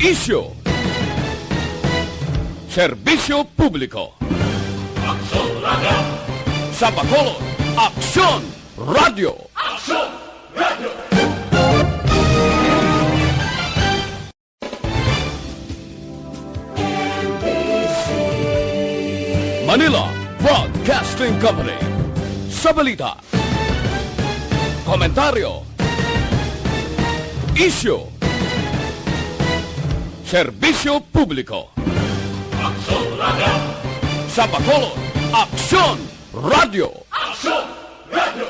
Isyu. Serbisyo publiko. Aksyon Radio! Sa Bacolod, Aksyon Radio. Aksyon Radio! Manila Broadcasting Company. Sa balita, komentaryo, isyu, serbisyo publiko. Aksyon Radio! Sa Bacolod, Aksyon Radio. Aksyon Radio!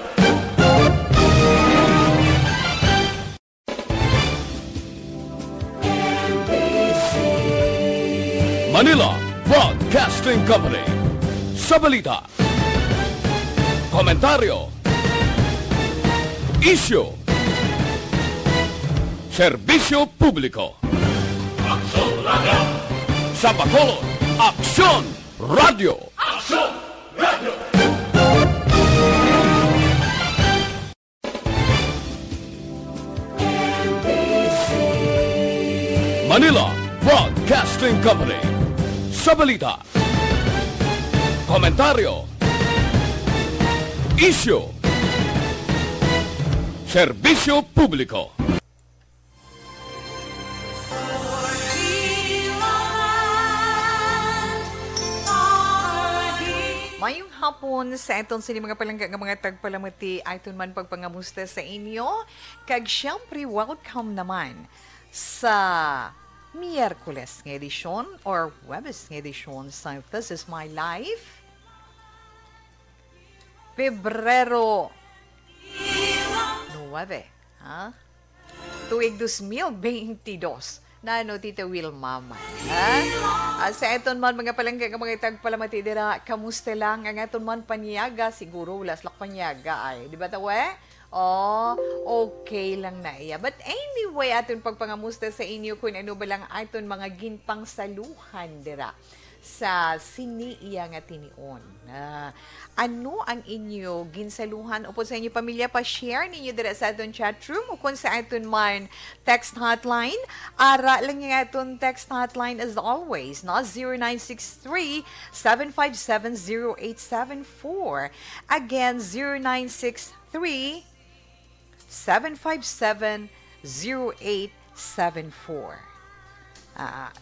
Manila Broadcasting Company. Sa balita, komentaryo, isyu, serbisyo publiko. Aksyon Radio! Sa Bacolod, Aksyon Radio. Aksyon Radio! Manila Broadcasting Company. Sa balita, komentaryo, isyu, serbisyo publiko. Mayong hapon sa itong sini mga palangga ng mga tagpalamati ayton man pagpangamusta sa inyo. Kag syempre welcome naman sa Miyerkules ng edisyon or Webes ng edisyon sa This Is My Life. Pebrero 9, ha? Tuig 2022. Na ano, Tita Wilma man. Ha? Sa eton man, mga palangga, mga tagpalamati dira, kamusta lang ang eton man panyaga? Siguro, laslak panyaga ay. Di ba tawe? Oh, okay lang na iya. But anyway, aton pagpangamusta sa inyo kung ano ba lang aton mga ginpang saluhan dira sa siniiya nga tinion. Ano ang inyo ginsaluhan o sa inyo pamilya, pa-share ninyo dira sa aton chat room o kung sa aton man text hotline. Ara lang yung aton text hotline as always, no? 0963-757-0874. Again, 0963-757-0874.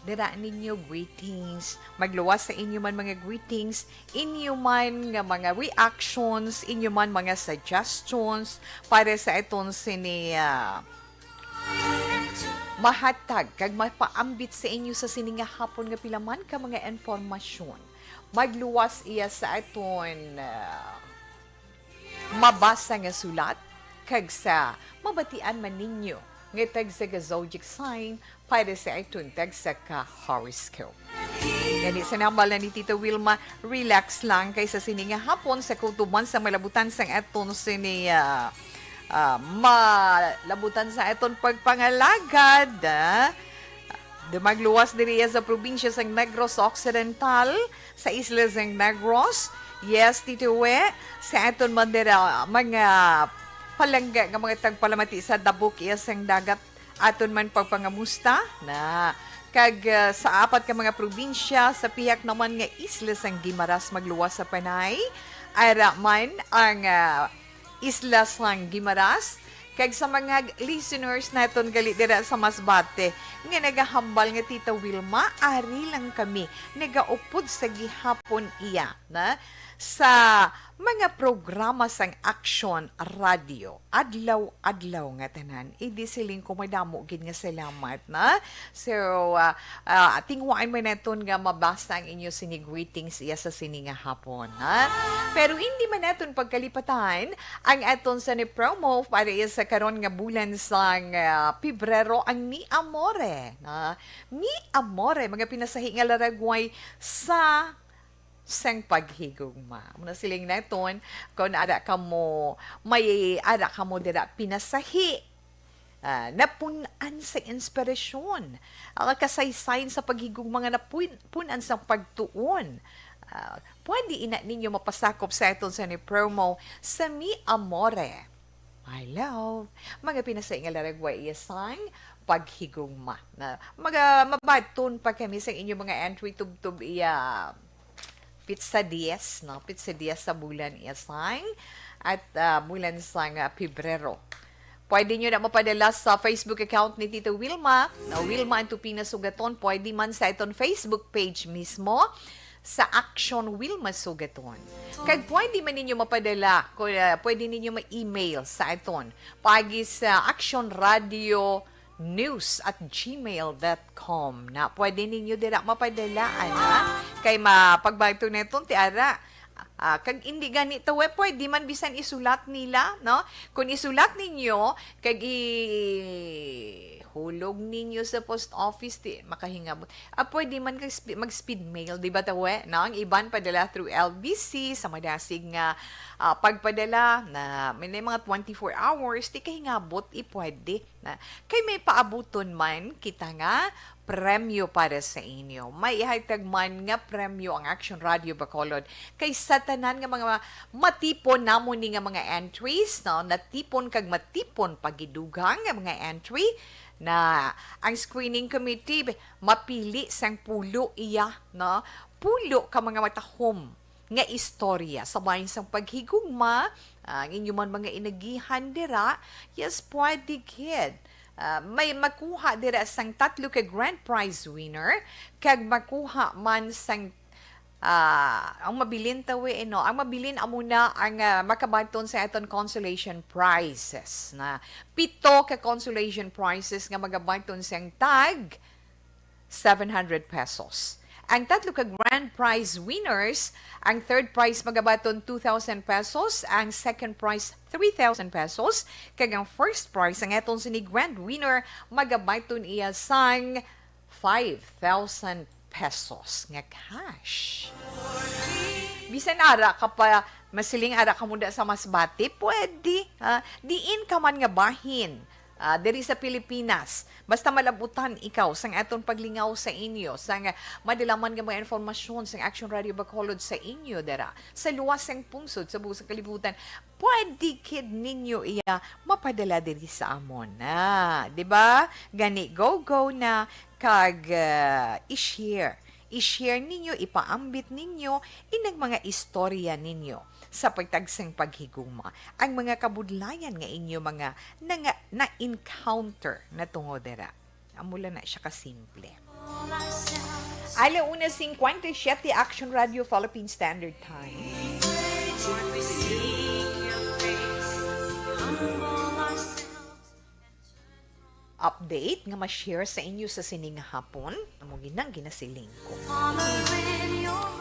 Dira ninyo greetings, magluwas sa inyo man mga greetings, inyo man nga mga reactions, inyo man mga suggestions para sa itong sini mahatag kag mapaambit sa inyo sa sini nga hapon nga pilaman ka mga informasyon. Magluwas iya sa iton mabasa nga sulat kag sa mabatian man ninyo nga tag sa zodiac sign para sa itong tag sa ka-horoscope. Gani sa nambal na ni Tita Wilma, relax lang kaysa sininga hapon sa kutuban sa malabutan sa itong malabutan sa itong pagpangalagad. Dumagluwas diriya sa probinsya sa Negros Occidental, sa Islas ng Negros. Yes, Tito We, sa itong mga palangga nga mga tagpalamati sa Dabok iyasang dagat aton man pagpangamusta na kag sa apat ka mga probinsya sa piyak naman nga islas ang Guimaras magluwas sa Panay ara man ang islas ng Guimaras kag sa mga listeners naton gali dira sa Masbate nga nagahambal nga Tita Wilma ari lang kami nagaupod sa gihapon iya na sa mga programa sang Aksyon Radio. Adlaw-adlaw nga tanan. Idi siling ko madamo gid nga salamat na. So, tingwaan man naton nga mabasa ang inyo sini greetings iya sa sini nga hapon. Ha? Pero hindi man naton pagkalipatan ang aton sa ni promo para iya sa karon nga bulan sang Pebrero ang Mi Amore. Mi Amore, mga pinasahi nga laragway sa sang paghigugma. Muna siling naton, kung ada ka mo, may ada ka mo dira pinasahi. Napunan sa inspirasyon. Ang kasaysayin sa paghigugma nga napunan sa pagtuon. Pwede ina ninyo mapasakop sa iton sa ni promo sa Mi Amore. My love, mga pinasay nga laragway iya sang paghigugma. Na mabaton pa kami sa inyong mga entry tubtub iya Pizza Diaz, no? Pizza Diaz sa bulan isang at bulan sang Pebrero. Pwede nyo na mapadala sa Facebook account ni Tito Wilma, na Wilma Antupina Sugaton. Pwede man sa itong Facebook page mismo, sa Action Wilma Sugaton. Kaya pwede man ninyo mapadala, pwede ninyo ma-email sa iton. Pagi sa actionradionews@gmail.com na pwede ninyo dira mapadalaan ha. Kay mapagbayto na itong tiara. Kag hindi ganito pwede man bisan isulat nila, no? Kung isulat ninyo, kag hulog ninyo sa post office, makahingabot. Pwede man mag-speed mail, di ba tawe? No? Ang iban padala through LBC, sa madasig nga pagpadala na may mga 24 hours, di kahingabot, pwede. Na. Kay may paabuton man, kita nga, premyo para sa inyo. May ihatag man nga premyo ang Action Radio Bacolod kay sa tanan nga mga matipon namon ni nga mga entries, no? Natipon kag matipon pagidugang nga mga entry na ang screening committee mapili sang pulo iya, no? Pulo ka mga matahom nga istorya sa bahin sang paghigugma, ang inyo man mga inagihan dira, yes, pwede kid. May makuha dira sang 3 ka grand prize winner kag makuha man sang ang mabilin tawi ang mabilin amuna ang makabaton sa aton consolation prizes na 7 ka consolation prizes nga magabaton sang tag 700 pesos. Ang 3 ka grand prize winners, ang third prize magabaton 2,000 pesos, ang second prize 3,000 pesos, kag ang first prize ang eton sini grand winner magabaton iya sang 5,000 pesos nga cash. Bisan ara ka pa masiling ara ka muda sa masbati, pwede. Diin ka man nga bahin. Diri sa Pilipinas, basta malabutan ikaw sang aton paglingaw sa inyo, sang madilaman nga mga informasyon sang Action Radio Bacolod sa inyo dara, sa luwas sang pungsod sa buong kalibutan, pwede kid ninyo iya mapadala diri sa amon na, di ba? Gani go na kag i-share ninyo, ipaambit ninyo inang mga istorya ninyo sa pagtagsang paghigugma. Ang mga kabudlayan nga inyo mga na-encounter na tungodera. Amula na siya kasimple. Alauna 57 Action Radio Philippine Standard Time. Update nga ma-share sa inyo sa sining hapon. Amo ginang ginasiling ko.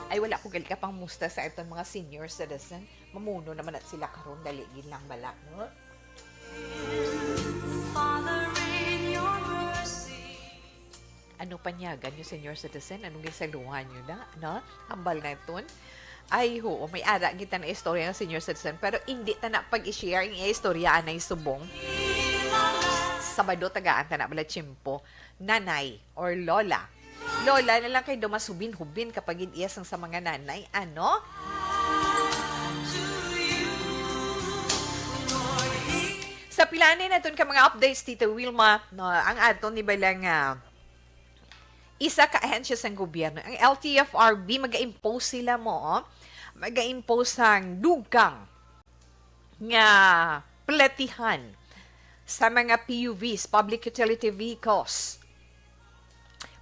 Ay wala ko gali ka pang musta sa itong mga senior citizen. Mamuno naman at sila karon dali lang balak, no? Ano panyagan yung senior citizen? Anong gisaluhan nyo na? No? Hambal na ito. Ay ho, may ara kita na istorya ng senior citizen pero hindi ta na pag-i-share yung istorya anay subong. Sabado tagaan ta na bala chimpo, nanay or lola. Lola na lang kayo dumasubin-hubin kapag iyasang sa mga nanay. Ano? Sa pilanin natin ka mga updates, Tita Wilma, no, ang aton ni balang isa ka ahensya sa gobyerno. Ang LTFRB, mag-impose sila mo, mag-impose ang dugang nga platihan sa mga PUVs, Public Utility Vehicles.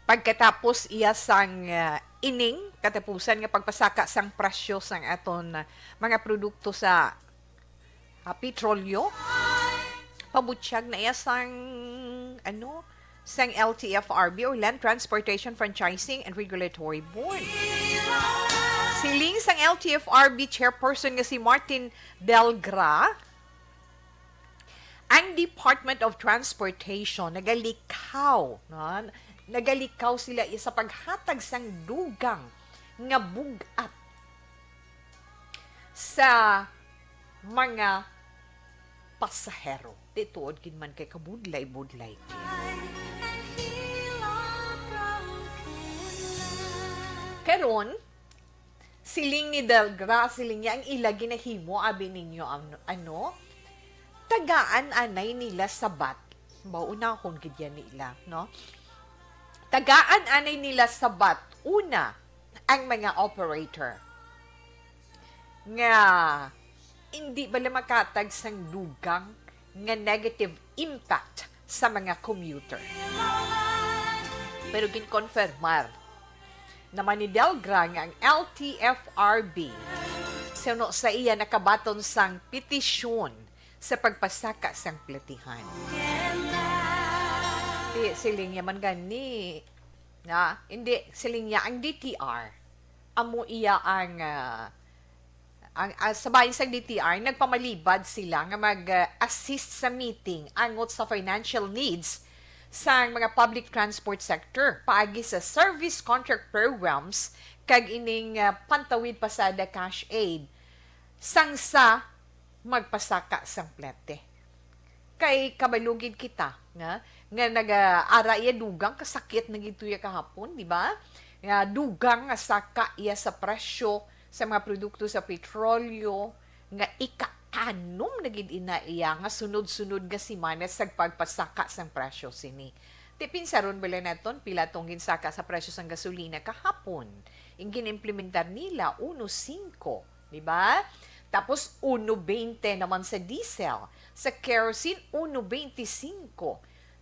Pagkatapos iya sang ining, katapusan nga pagpasaka sang presyo sang aton mga produkto sa petrolyo, pabutsyag na iya sang sang LTFRB o Land Transportation Franchising and Regulatory Board. Siling sang LTFRB chairperson nga si Martin Delgra, ang Department of Transportation nagalikaw, no? Nagalikaw sila sa paghatag sang dugang nga bugat sa mga pasahero. Tituod kin man kay kabudlay-budlay. Karon, siling ni Delgra, siling niya ang ilagi na himo abi ninyo tagaan anay nila sabat Maunahon gid yan nila, no? Tagaan anay nila sabat una ang mga operator nga hindi bala makatag sang dugang nga negative impact sa mga commuter. Pero ginkonfirmar naman ni Delgra nga ang LTFRB sa iya nakabaton sang petisyon sa pagpasaka sang platihan. Di siling yaman gani na hindi siling niya ang DTR amo iya ang sa bayan sa DTR nagpamalibad sila nga mag-assist sa meeting angot sa financial needs sa mga public transport sector paagi sa service contract programs kag ining pantawid pasada cash aid sangsa magpasaka sang plete. Kay kabalugid kita nga nag-ara iya dugang kasakit na gituya kahapon, di ba? Nga dugang nga saka iya sa presyo sa mga produkto sa petrolyo nga ika-anom na gid ina iya nga sunod-sunod nga semana sa pagpasaka sang presyo sini. Ti pinsaron bala naton pila tong ginsaka sa presyo sang gasolina kahapon. Ing ginimplementar nila 1.5, di ba? Tapos 1.20 naman sa diesel. Sa kerosene, 1.25.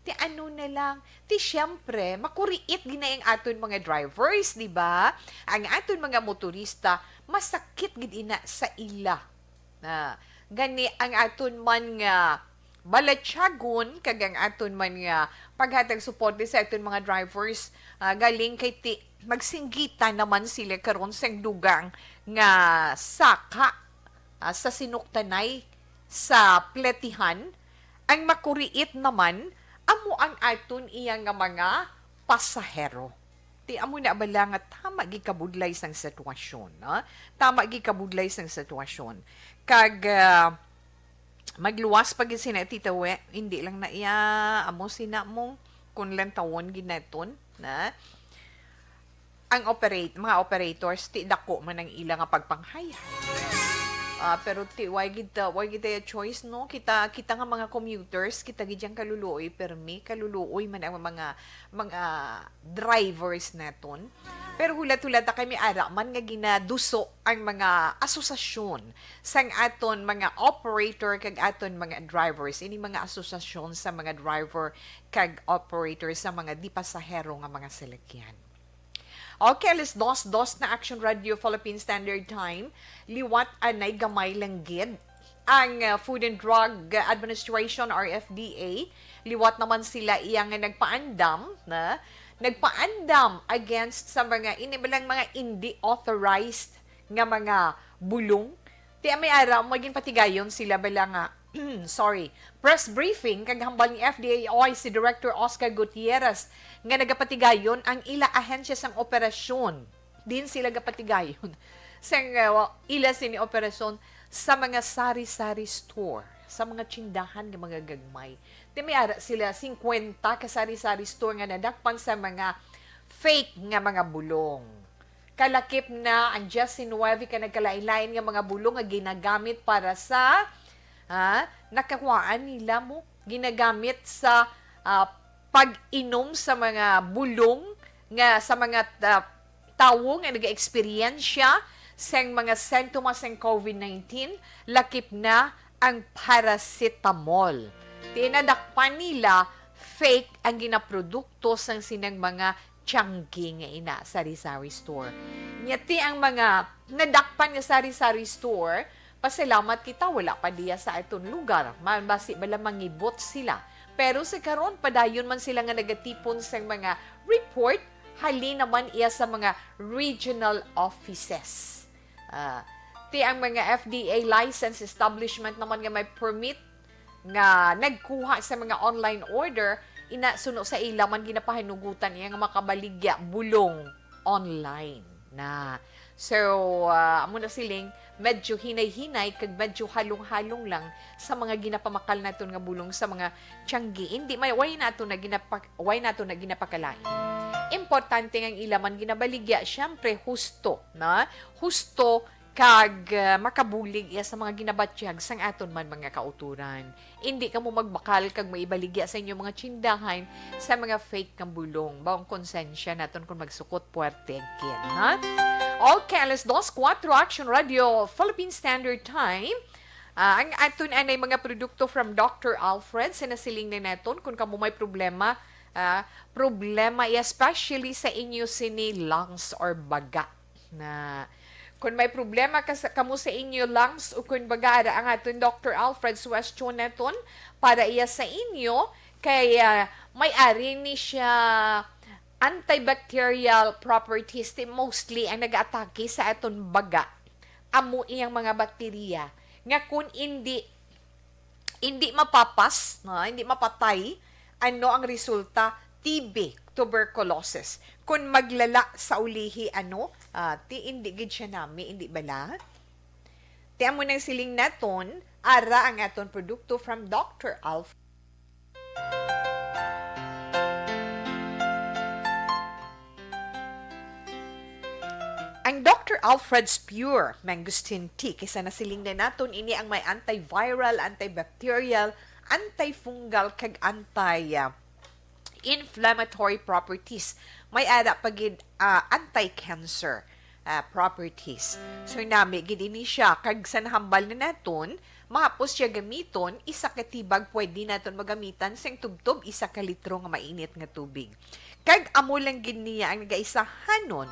Ti ano na lang, ti syempre, makuriit ginayang aton mga drivers, di ba? Ang aton mga motorista, masakit gid ina sa ila. Gani ang aton man nga balatsagon, kag ang aton man nga paghatag suporte sa aton mga drivers, galing kay ti magsinggita naman sila karon sang dugang nga saka sa sinuktanay sa pletihan, ang makuriit naman amo ang aton iya nga mga pasahero. Ti amo na bala nga tama gikabudlay sang sitwasyon, no? Tama gikabudlay sang sitwasyon. Kag magluwas pag sina Tita We, hindi lang na iya amo sina mong kun lang tawon ginaton, na ang mga operators ti dako man ang ila nga pagpanghaya. Pero why kita choice, no? Kita nga mga commuters, kita gidyang kaluluoy, permi kaluluoy man ang mga drivers naton. Pero hulat-hulat kami ara man nga ginaduso ang mga asosasyon sang aton mga operator kag aton mga drivers. Ini mga asosasyon sa mga driver kag operator sa mga di pasahero nga mga salakyan. Okay, alas 2 na Action Radio Philippine Standard Time. Liwat anay gamay lang gid ang Food and Drug Administration or FDA. Liwat naman sila iyang nagpaandam against sa mga inibalang mga hindi authorized nga mga bulong. Ti may ara maging patigayon sila bala nga press briefing kag hambal ni FDA oy si Director Oscar Gutierrez nga nagapatigayon ang ila ahensya sang operasyon. Din sila gapatigayon sang ila sini operasyon sa mga sari-sari store, sa mga tsindahan nga mga gagmay. Di may ara sila 50 ka sari-sari store nga nadakpan sa mga fake nga mga bulong. Kalakip na ang just 19 ka nagkalain-lain nga mga bulong nga ginagamit para sa nakakuhaan nila mo ginagamit sa pag-inom sa mga bulong nga sa mga tawo nga nag-eksperyensya sa mga sintomas ng COVID-19, lakip na ang paracetamol. Tinadakpan nila fake ang ginaprodukto sa sinang mga tiyanggi nga ina sari-sari store. Nyati ang mga nadakpan nga sari-sari store, pasalamat kita, wala pa diya sa aton lugar. Basi bala mangibot sila. Pero sa karon padayon man sila nga nagatipon sa mga report, hali naman iya sa mga regional offices. Ti ang mga FDA license establishment naman nga may permit nga nagkuha sa mga online order, inasuno sa ila man ginapahinugutan iya nga makabaligya bulong online na. So, amo na siling medyo hinay-hinay kag medyo halong-halong lang sa mga ginapamakal naton nga bulong sa mga tiyanggi. Hindi may way nato na ginapakalain. Importante nga ang ilaman ginabaligya, syempre husto, na? Husto kag makabulig iya sa mga ginabatyag sang aton man mga kauturan. Hindi ka mo magbakal kag maibaligya sa inyo mga tsindahan sa mga fake kang bulong. Baong konsensya naton kung magsukot puwerte kin, ha? Okay, alas 2:04 Action Radio, Philippine Standard Time. Ang aton anay mga produkto from Dr. Alfred, sinasiling na naton kung kamo may problema, especially sa inyo sini lungs or baga na kung may problema kamo sa inyo lungs o kung baga ang aton Dr. Alfred question naton para iya sa inyo kay may-ari ni siya antibacterial properties mostly ang nag-atake sa aton baga amo iyang mga bakterya nga kung hindi mapapas, hindi mapatay, ano ang resulta? TB, tuberculosis. Kung maglala sa ulihi, hindi gid siya nami, hindi bala? Tiyan mo ng siling naton, ara ang aton produkto from Dr. Alf. Ang Dr. Alfred's Pure Mangosteen Tea, kisa nasiling na naton, ini ang may antiviral, antibacterial, antifungal, kag anti-inflammatory properties. May ada pagid anti-cancer properties. So nami gid ini siya kag sa nahambal na naton, mahapos siya gamiton, isa ka tibag pwede naton magamitan sing tubtob isa ka litro nga mainit nga tubig. Kag amo lang gid niya ang nagaisahanon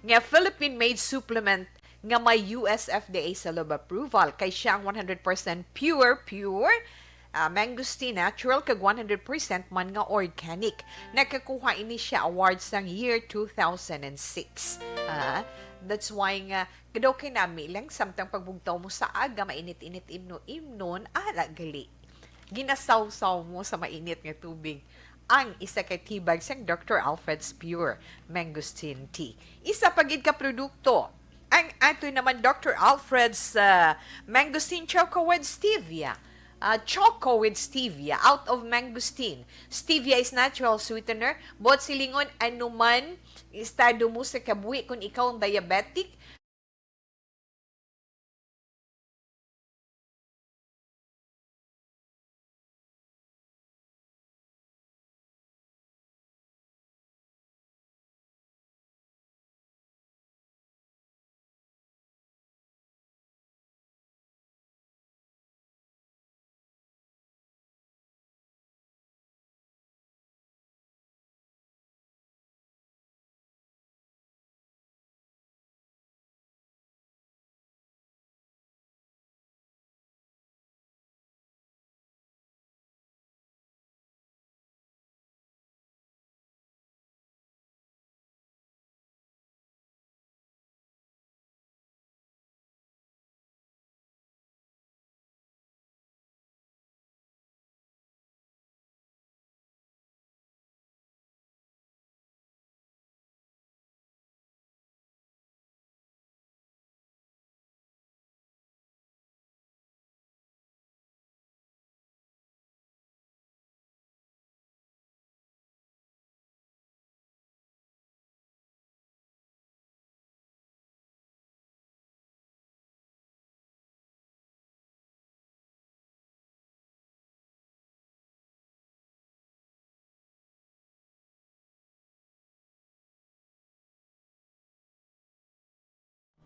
nga Philippine-made supplement nga may US FDA sa loob approval kay siya ang 100% pure mangosteen natural kag 100% man nga organic. Nakakuha ini siya awards sang year 2006. That's why nga kadaw kay nami lang samtang pagbugtaw mo sa aga mainit-init imnon ala gali. Ginasawsaw mo sa mainit nga tubig ang isa kay tibag sang Dr. Alfred's Pure Mangosteen Tea. Isa pagid ka produkto. Ang ato naman Dr. Alfred's Mangosteen Choco with Stevia. Choco with Stevia out of mangosteen. Stevia is natural sweetener. Bot silingon anuman estado mo sa kabuhi kung ikaw ang diabetic,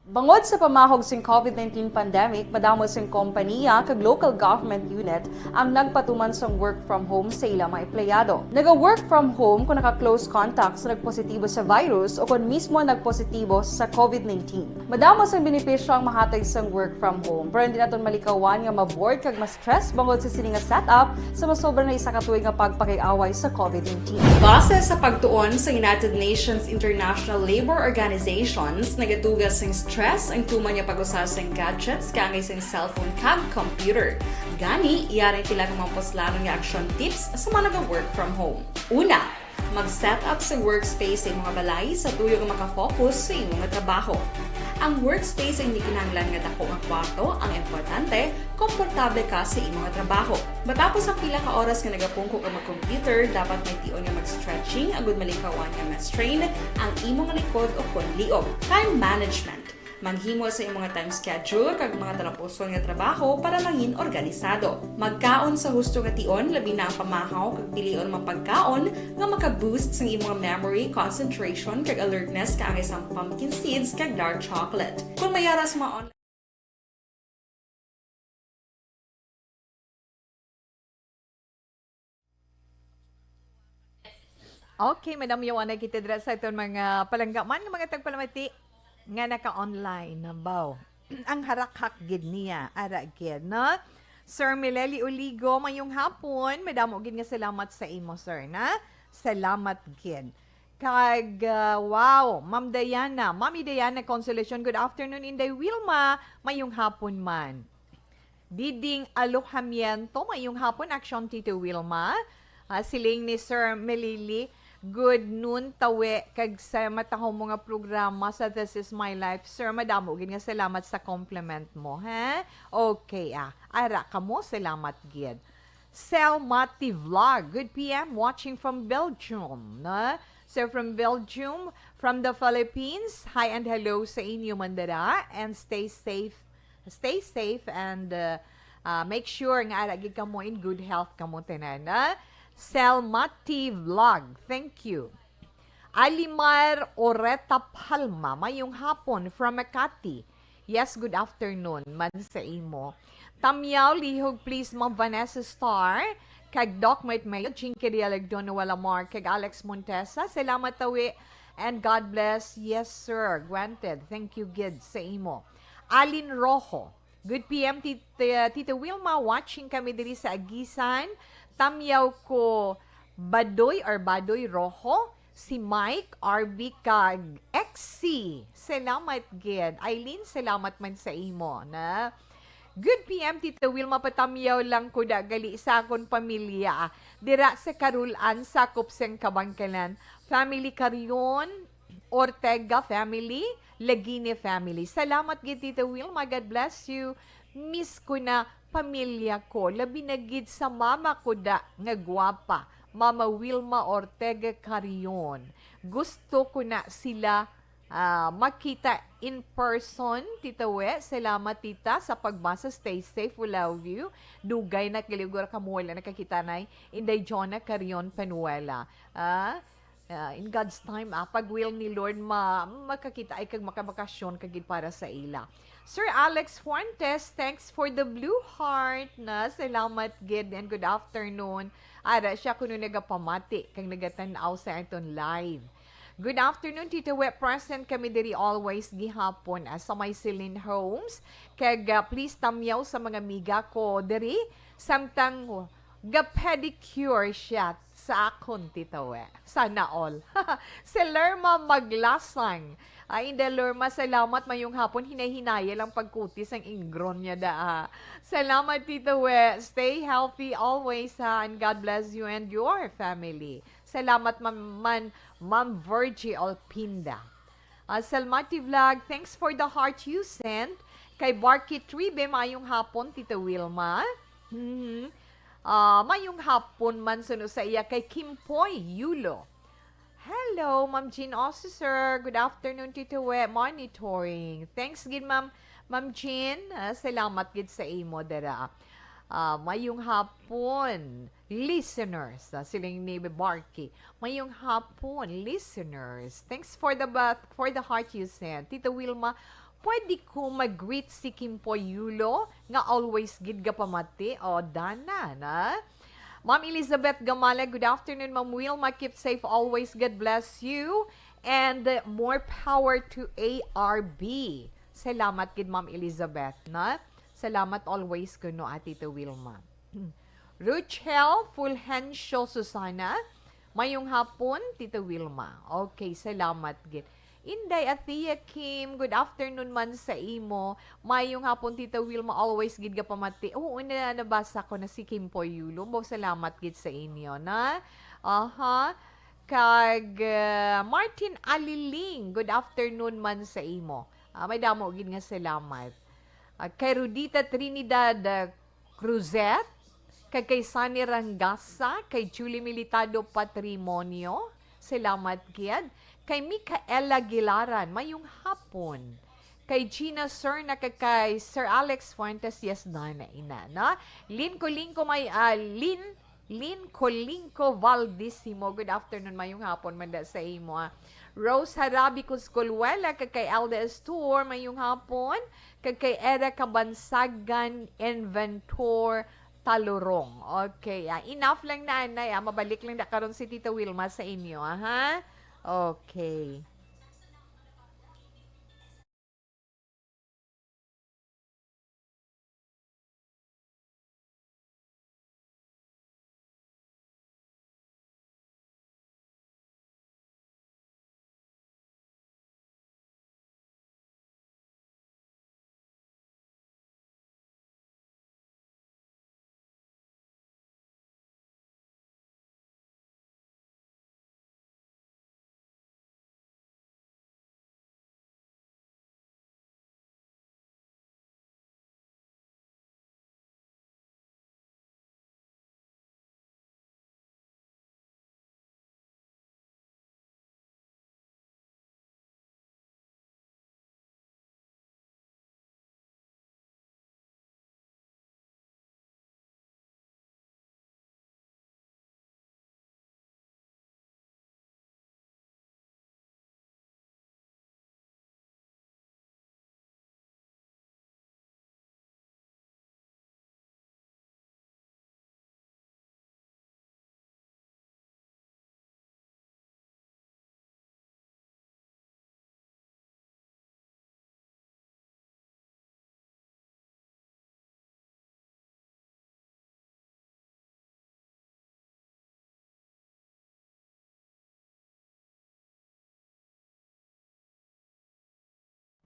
Bangod sa pamahog sing COVID-19 pandemic, madamo sing kompanya kag local government unit ang nagpatuman sang work from home sa ilang mga empleyado. Naga-work from home kung naka-close contacts na nagpositibo sa virus o kung mismo nagpositibo sa COVID-19. Madamo sang benepisyo ang mahatag sang work from home, pero hindi naton malikawan nga ma-bored kag ma-stress bangod sa sini nga setup sa masobra na isa ka tuig nga pagpakiaway sa COVID-19. Base sa pagtuon sa United Nations International Labor Organizations, nagatugas sang stress ang tuman niya pag-usas ng gadgets kangay sa cellphone kag computer. Gani, iyarin tila ng mga poslanong nga action tips sa mga nag-work from home. Una, mag-set up sa workspace sa mga balay sa tuyo nga makafocus sa imong trabaho. Ang workspace ay hindi kinahanglan nga dako nga kwarto, ang importante, komportable ka sa imong trabaho. Matapos ang pila ka oras nga nagapungko ka mag-computer, dapat may tion nga mag-stretching agud malikawan nga ma-strain ang imong likod o konliog. Time management. Maghimo sa imong mga time schedule kag mga tarapuson nga trabaho para langin organisado. Magkaon sa husto nga tion, labi na ang pamahaw kag pilion mapagkaon nga maka-boost sa imong memory, concentration kag alertness kaagay sa pumpkin seeds kag dark chocolate. Kung mayara sa mga online Okay, Madam Yowana, kita dira sa itong mga palanggaman ng mga tagpalamati nga naka-online na baw. Ang harakhak gid niya, ara gid, no? Sir Mileli Uligo, mayong hapon, madamo gid nga salamat sa imo, sir, na? Salamat gid. Kag, wow, Mami Diana Consolation, good afternoon, Inday Wilma, mayong hapon man. Diding Alojamiento, mayong hapon, Action Tito Wilma. Siling ni Sir Melili, good noon tawe kag sa matahong mga programa sa This Is My Life. Sir, madamo gid nga salamat sa compliment mo, ha? Okay, ara ka mo, salamat gid. Selmati Vlog, good PM, watching from Belgium, no? So from Belgium, from the Philippines, hi and hello sa inyo mandara, and stay safe and make sure nga ara gid ka mo in good health ka mo tanan, ha? Selmati Vlog, thank you. Alimar Oreta Palma, mayong hapon from Makati. Yes, good afternoon, man sa imo. Tamyaw, lihog please, Ma'am Vanessa Star, kag Doc Mate Mayo, Chinky Dialagdon, wala mar, kag Alex Montesa, salamat tawi, and God bless. Yes, sir, granted. Thank you, gid, sa imo. Alin Rojo, good PM, Tita Wilma, watching kami diri sa Agisan. Tamyaw ko Badoy Rojo, si Mike, RB kag XC. Salamat gid. Eileen, salamat man sa imo, na. Good PM, Tita Wilma, patamyaw lang ko da gali sa akong pamilya. Dira sa Karulan, sakop seng Kabangkalan. Family Carion, Ortega family, Lagine family. Salamat gid, Tita Wilma. God bless you. Miss ko na pamilya ko. Labi na gid sa mama ko da nga gwapa. Mama Wilma Ortega Carion. Gusto ko na sila makita in person, Tita We. Salamat, Tita, sa pagbasa. Stay safe. We love you. Dugay na kiligor kamuwala nakakita na Inday Jonah Carion Panuela. In God's time, pag will ni Lord, makakita ay kag makabakasyon kagid para sa ila. Sir Alex Fuentes, thanks for the blue heart, na. Salamat gid and good afternoon. Ara siya kuno nagapamati kang nagatanaw sa aton live. Good afternoon, Tita We. Present kami diri always gihapon sa may Celine Homes. Kag please tamyaw sa mga miga ko diri samtang ga-pedicure siya sa akon, Tita We. Sana all. Si Lerma Maglasang. Inday Lerma, salamat mayong hapon. Hinahinaya lang pagkutis ang ingron niya da. Salamat, Tita We. Stay healthy always, ha. And God bless you and your family. Salamat, Ma'am Virgie Alpinda. Salmati Vlog, thanks for the heart you sent. Kay Barky Tribe, mayong hapon, Tita Wilma. Mayong hapon man suno sa iya kay Kimpoy Yulo. Hello, Ma'am Jean Officer. Good afternoon, Tito We. Monitoring. Thanks gid, Ma'am Jean. Salamat gid sa imo dara. Mayong hapon, listeners. Siling ni Barky. Mayong hapon, listeners. Thanks for the heart you sent. Tito Wilma, pwede ko mag-greet si Kimpoy Yulo nga always gid ga pamati o dana, na? Ma'am Elizabeth Gamala, good afternoon, Ma'am Wilma. Keep safe always. God bless you. And more power to ARB. Salamat gid, Ma'am Elizabeth, na? Salamat always kuno, Tita Wilma. Ruchel Fulgencio Susana, mayong hapon, Tita Wilma. Okay, salamat gid. Inday Atia Kim, good afternoon man sa imo. Mayong hapon, Tita Wilma, always gid ka pamati. Oo, nabasa ko na si Kim Poyulo. Salamat gid sa inyo, na? Kag Martin Aliling, good afternoon man sa imo. May damo gid nga salamat. Kay Rudita Trinidad Cruzet, kay Sunny Rangasa, kay Julie Militado Patrimonio, salamat gid. Kay Micaela Gilaran, mayong hapon. kay Gina Sir na kay Sir Alex Fuentes, yes na ina, no? Lin Colinco Valdisimo, good afternoon, mayong hapon, manda sa imo, Rose Harabi Kuskulwela, kay LDS Tour, mayong hapon, kay Era Kabansagan Inventor Talurong. Okay, enough lang na, anay, mabalik lang na karon si Tita Wilma sa inyo, ha? Okay.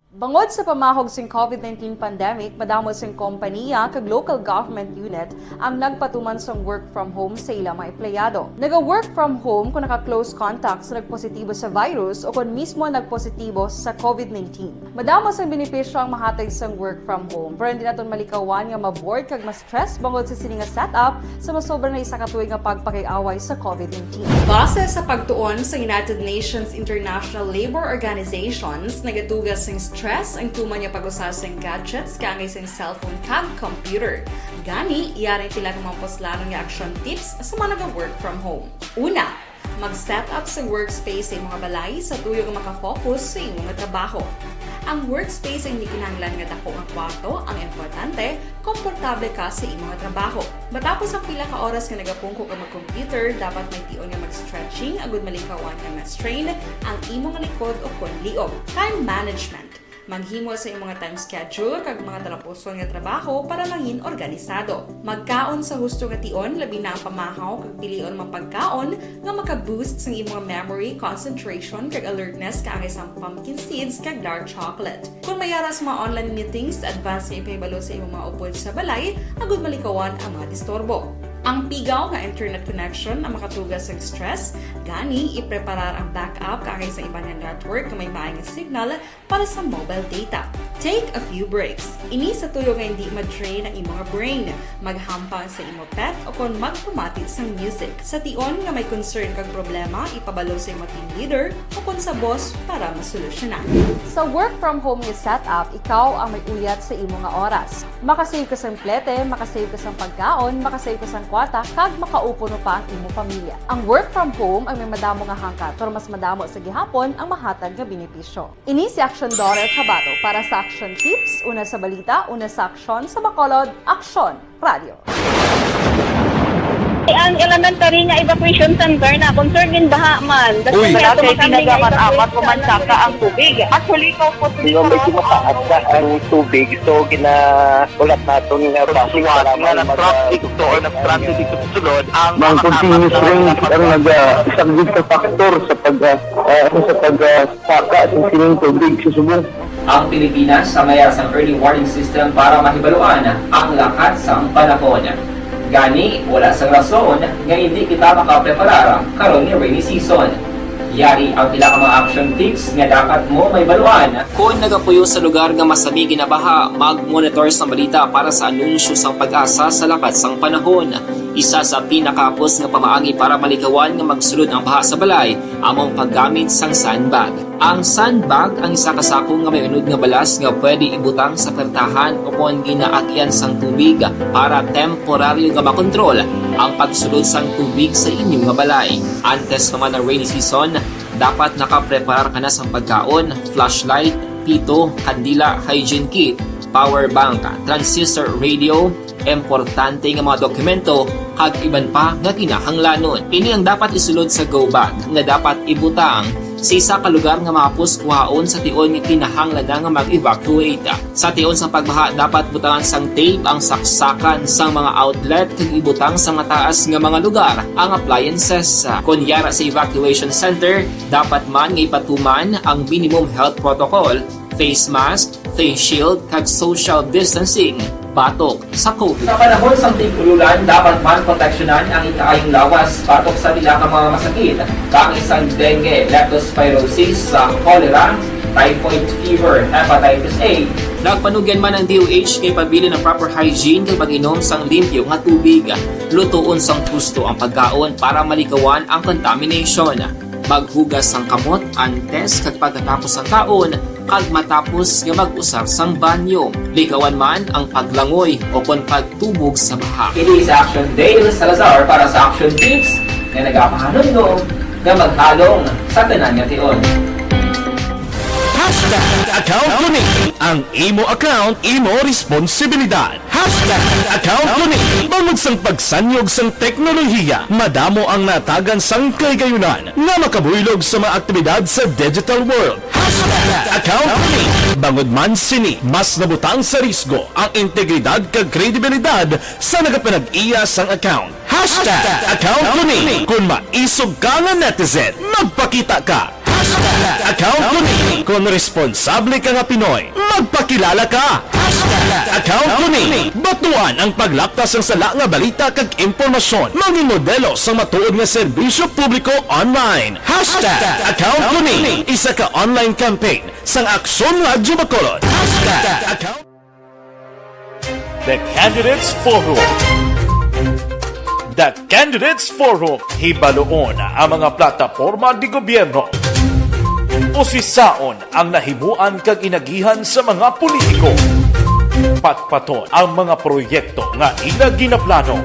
Bangod sa pamahog sing COVID-19 pandemic, madamo sing kompanya kag local government unit ang nagpatuman sang work from home sa ilang mga empleyado. Naga-work from home kung naka-close contact sa nagpositibo sa virus o kung mismo nagpositibo sa COVID-19. Madamo sang benepisyo ang mahatag sang work from home, pero hindi naton malikawan nga ma-bored kag ma-stress bangod sa sini nga setup sa masobra na isa ka tuig nga pagpakiaway sa COVID-19. Base sa pagtuon sa United Nations International Labour Organizations, nagatugas sing stress ang tuman niya pag-usas ng gadgets kangay sa cellphone kag computer. Gani, iyari tila ng mga poslanong nga action tips sa mga nag-work from home. Una, mag-set up sa workspace sa mga balay sa tuyo nga makafocus sa imong trabaho. Ang workspace ay hindi kinahanglan nga dako nga kwarto, ang importante, komportable ka sa imong trabaho. Matapos ang pila ka oras nga nagapungko ka mag-computer, dapat may tion nga mag-stretching agud malikawan nga ma-strain ang imong likod o konliog. Time management. Maghimo sa imong time schedule kag mga talapuson nga trabaho para maging organisado. Magkaon sa husto nga tion, labi na ang pamahaw kag pilion mga pagkaon nga maka-boost sa imong memory, concentration kag alertness kaangay sa pumpkin seeds kag dark chocolate. Kung mayara sa mga online meetings, advance nga ipahibalo sa imong mga upod sa balay, agud malikawan ang mga disturbo. Ang pigaw nga internet connection ang makatugas sa stress, gani ipreparar ang backup kaangay sa ibang network na may maayong signal para sa mobile data. Take a few breaks. Ini sa tuyo nga hindi ma-drain ang imong brain, maghampang sa imong pet o kung magpumatit sa music. Sa tion nga may concern kag problema, ipabalo sa imong team leader o kung sa boss para masolusyonan. Sa work from home nga setup, ikaw ang may uyat sa imong nga oras. Makasave ka sa plete, makasave ka sa pagkaon, makasave ka sa kwata, kag makaupo no pa ang imong pamilya. Ang work from home ay may madamo nga hangkat, pero mas madamo sa gihapon ang mahatag nga benepisyo. Ini si Action Daughter Cabato para sa Action Tips, una sa balita, una sa aksyon, sa Bacolod, Action Radio. Ang elementary nga evacuation center na concern din baha man. Uy. Kasi pinagamat-amat kumansaka ang tubig. Actually, ikaw po Hindi medyo mataas na ang tubig. So, ulat natin nga pasuwat nga ng traffic to or nag-traffic dito sa sulod ang mga continuous rain ang isang good factor sa pagsaka at sining tubig sa subong. Ang Pilipinas sa mayas ang early warning system para mahibaluan ang lakas ng panahon. Gani, wala sa rason nga hindi kita makapreparar karon ni rainy season. Yari ang pila ka mga action tips nga dapat mo may baluan. Kung nagapuyo sa lugar nga masabi ginabaha, mag-monitor sa balita para sa anunsyo sang pag-asa sa lakas sang panahon. Isa sa pinakapos nga pamaagi para malikawan nga magsulod ang baha sa balay among paggamit sang sandbag. Ang sandbag ang isa ka sako nga may unod nga balas nga pwede ibutang sa pertahan upon ginaagyan sang tubig para temporaryo nga makontrol ang pagsulod sang tubig sa inyong nga balay. Antes naman ng rainy season, dapat nakapreparar ka na sa pagkaon, flashlight, pito, kandila, hygiene kit, power bank, transistor radio, importante nga mga dokumento kag iban pa nga kinahanglanon. Ini ang dapat isulod sa go bag nga dapat ibutang sa isa ka lugar nga mapus kuhaon sa tion nga kinahanglan nga mag-evacuate. Sa tion sa pagbaha dapat butangan sang tape ang saksakan sang mga outlet kag ibutang sa mataas nga mga lugar ang appliances. Kunyara sa evacuation center, dapat man nga ipatuman ang minimum health protocol, face mask, face shield kag social distancing batok sa COVID. Sa panahon sa tig-ululan, dapat man proteksyonan ang ikaayong lawas batok sa bilang mga masakit, kang isang dengue, leptospirosis, cholera, typhoid fever, hepatitis A. Nagpanugyan man ang DOH kay pabili ng proper hygiene kay pag-inom sang limpyo nga tubig. Lutuon sang gusto ang pagkaon para malikawan ang contamination. Maghugas sang kamot antes kag pagkatapos ang kaon kag matapos nga mag-usar sang banyo. Likawan man ang paglangoy o kon pagtubog sa baha. Kini sa Action Dale Salazar para sa Action Tips nga nagapahanundong nga maghalong sa tanan nga tion. Account Kuning. Ang imo account, imo responsibilidad. Account Kuning. Bangod sang pagsanyog sang teknolohiya, madamo ang natagan sang kaygayunan nga makabuylog sa mga aktibidad sa digital world. Account Kuning. Bangod man sini, mas nabutang sa risgo ang integridad kag kredibilidad sa nagapanag-iya sang account. Account Kuning. Kung maisog ka nga netizen, magpakita ka. Account Kuning. Kung responsable ka nga Pinoy, magpakilala ka. Account Kuning. Batuan ang paglaptas ng sala nga balita kag impormasyon. Maging modelo sa matuod nga serbisyo publiko online. Account Kuning. Isa ka online campaign sang Aksyon Radyo Bacolod. Account The Candidates Forum. The Candidates Forum. Hibaloon ang mga plataporma di gobyerno. Usisaon ang nahimuan kag inagihan sa mga politiko. Patpaton ang mga proyekto nga ila ginaplano.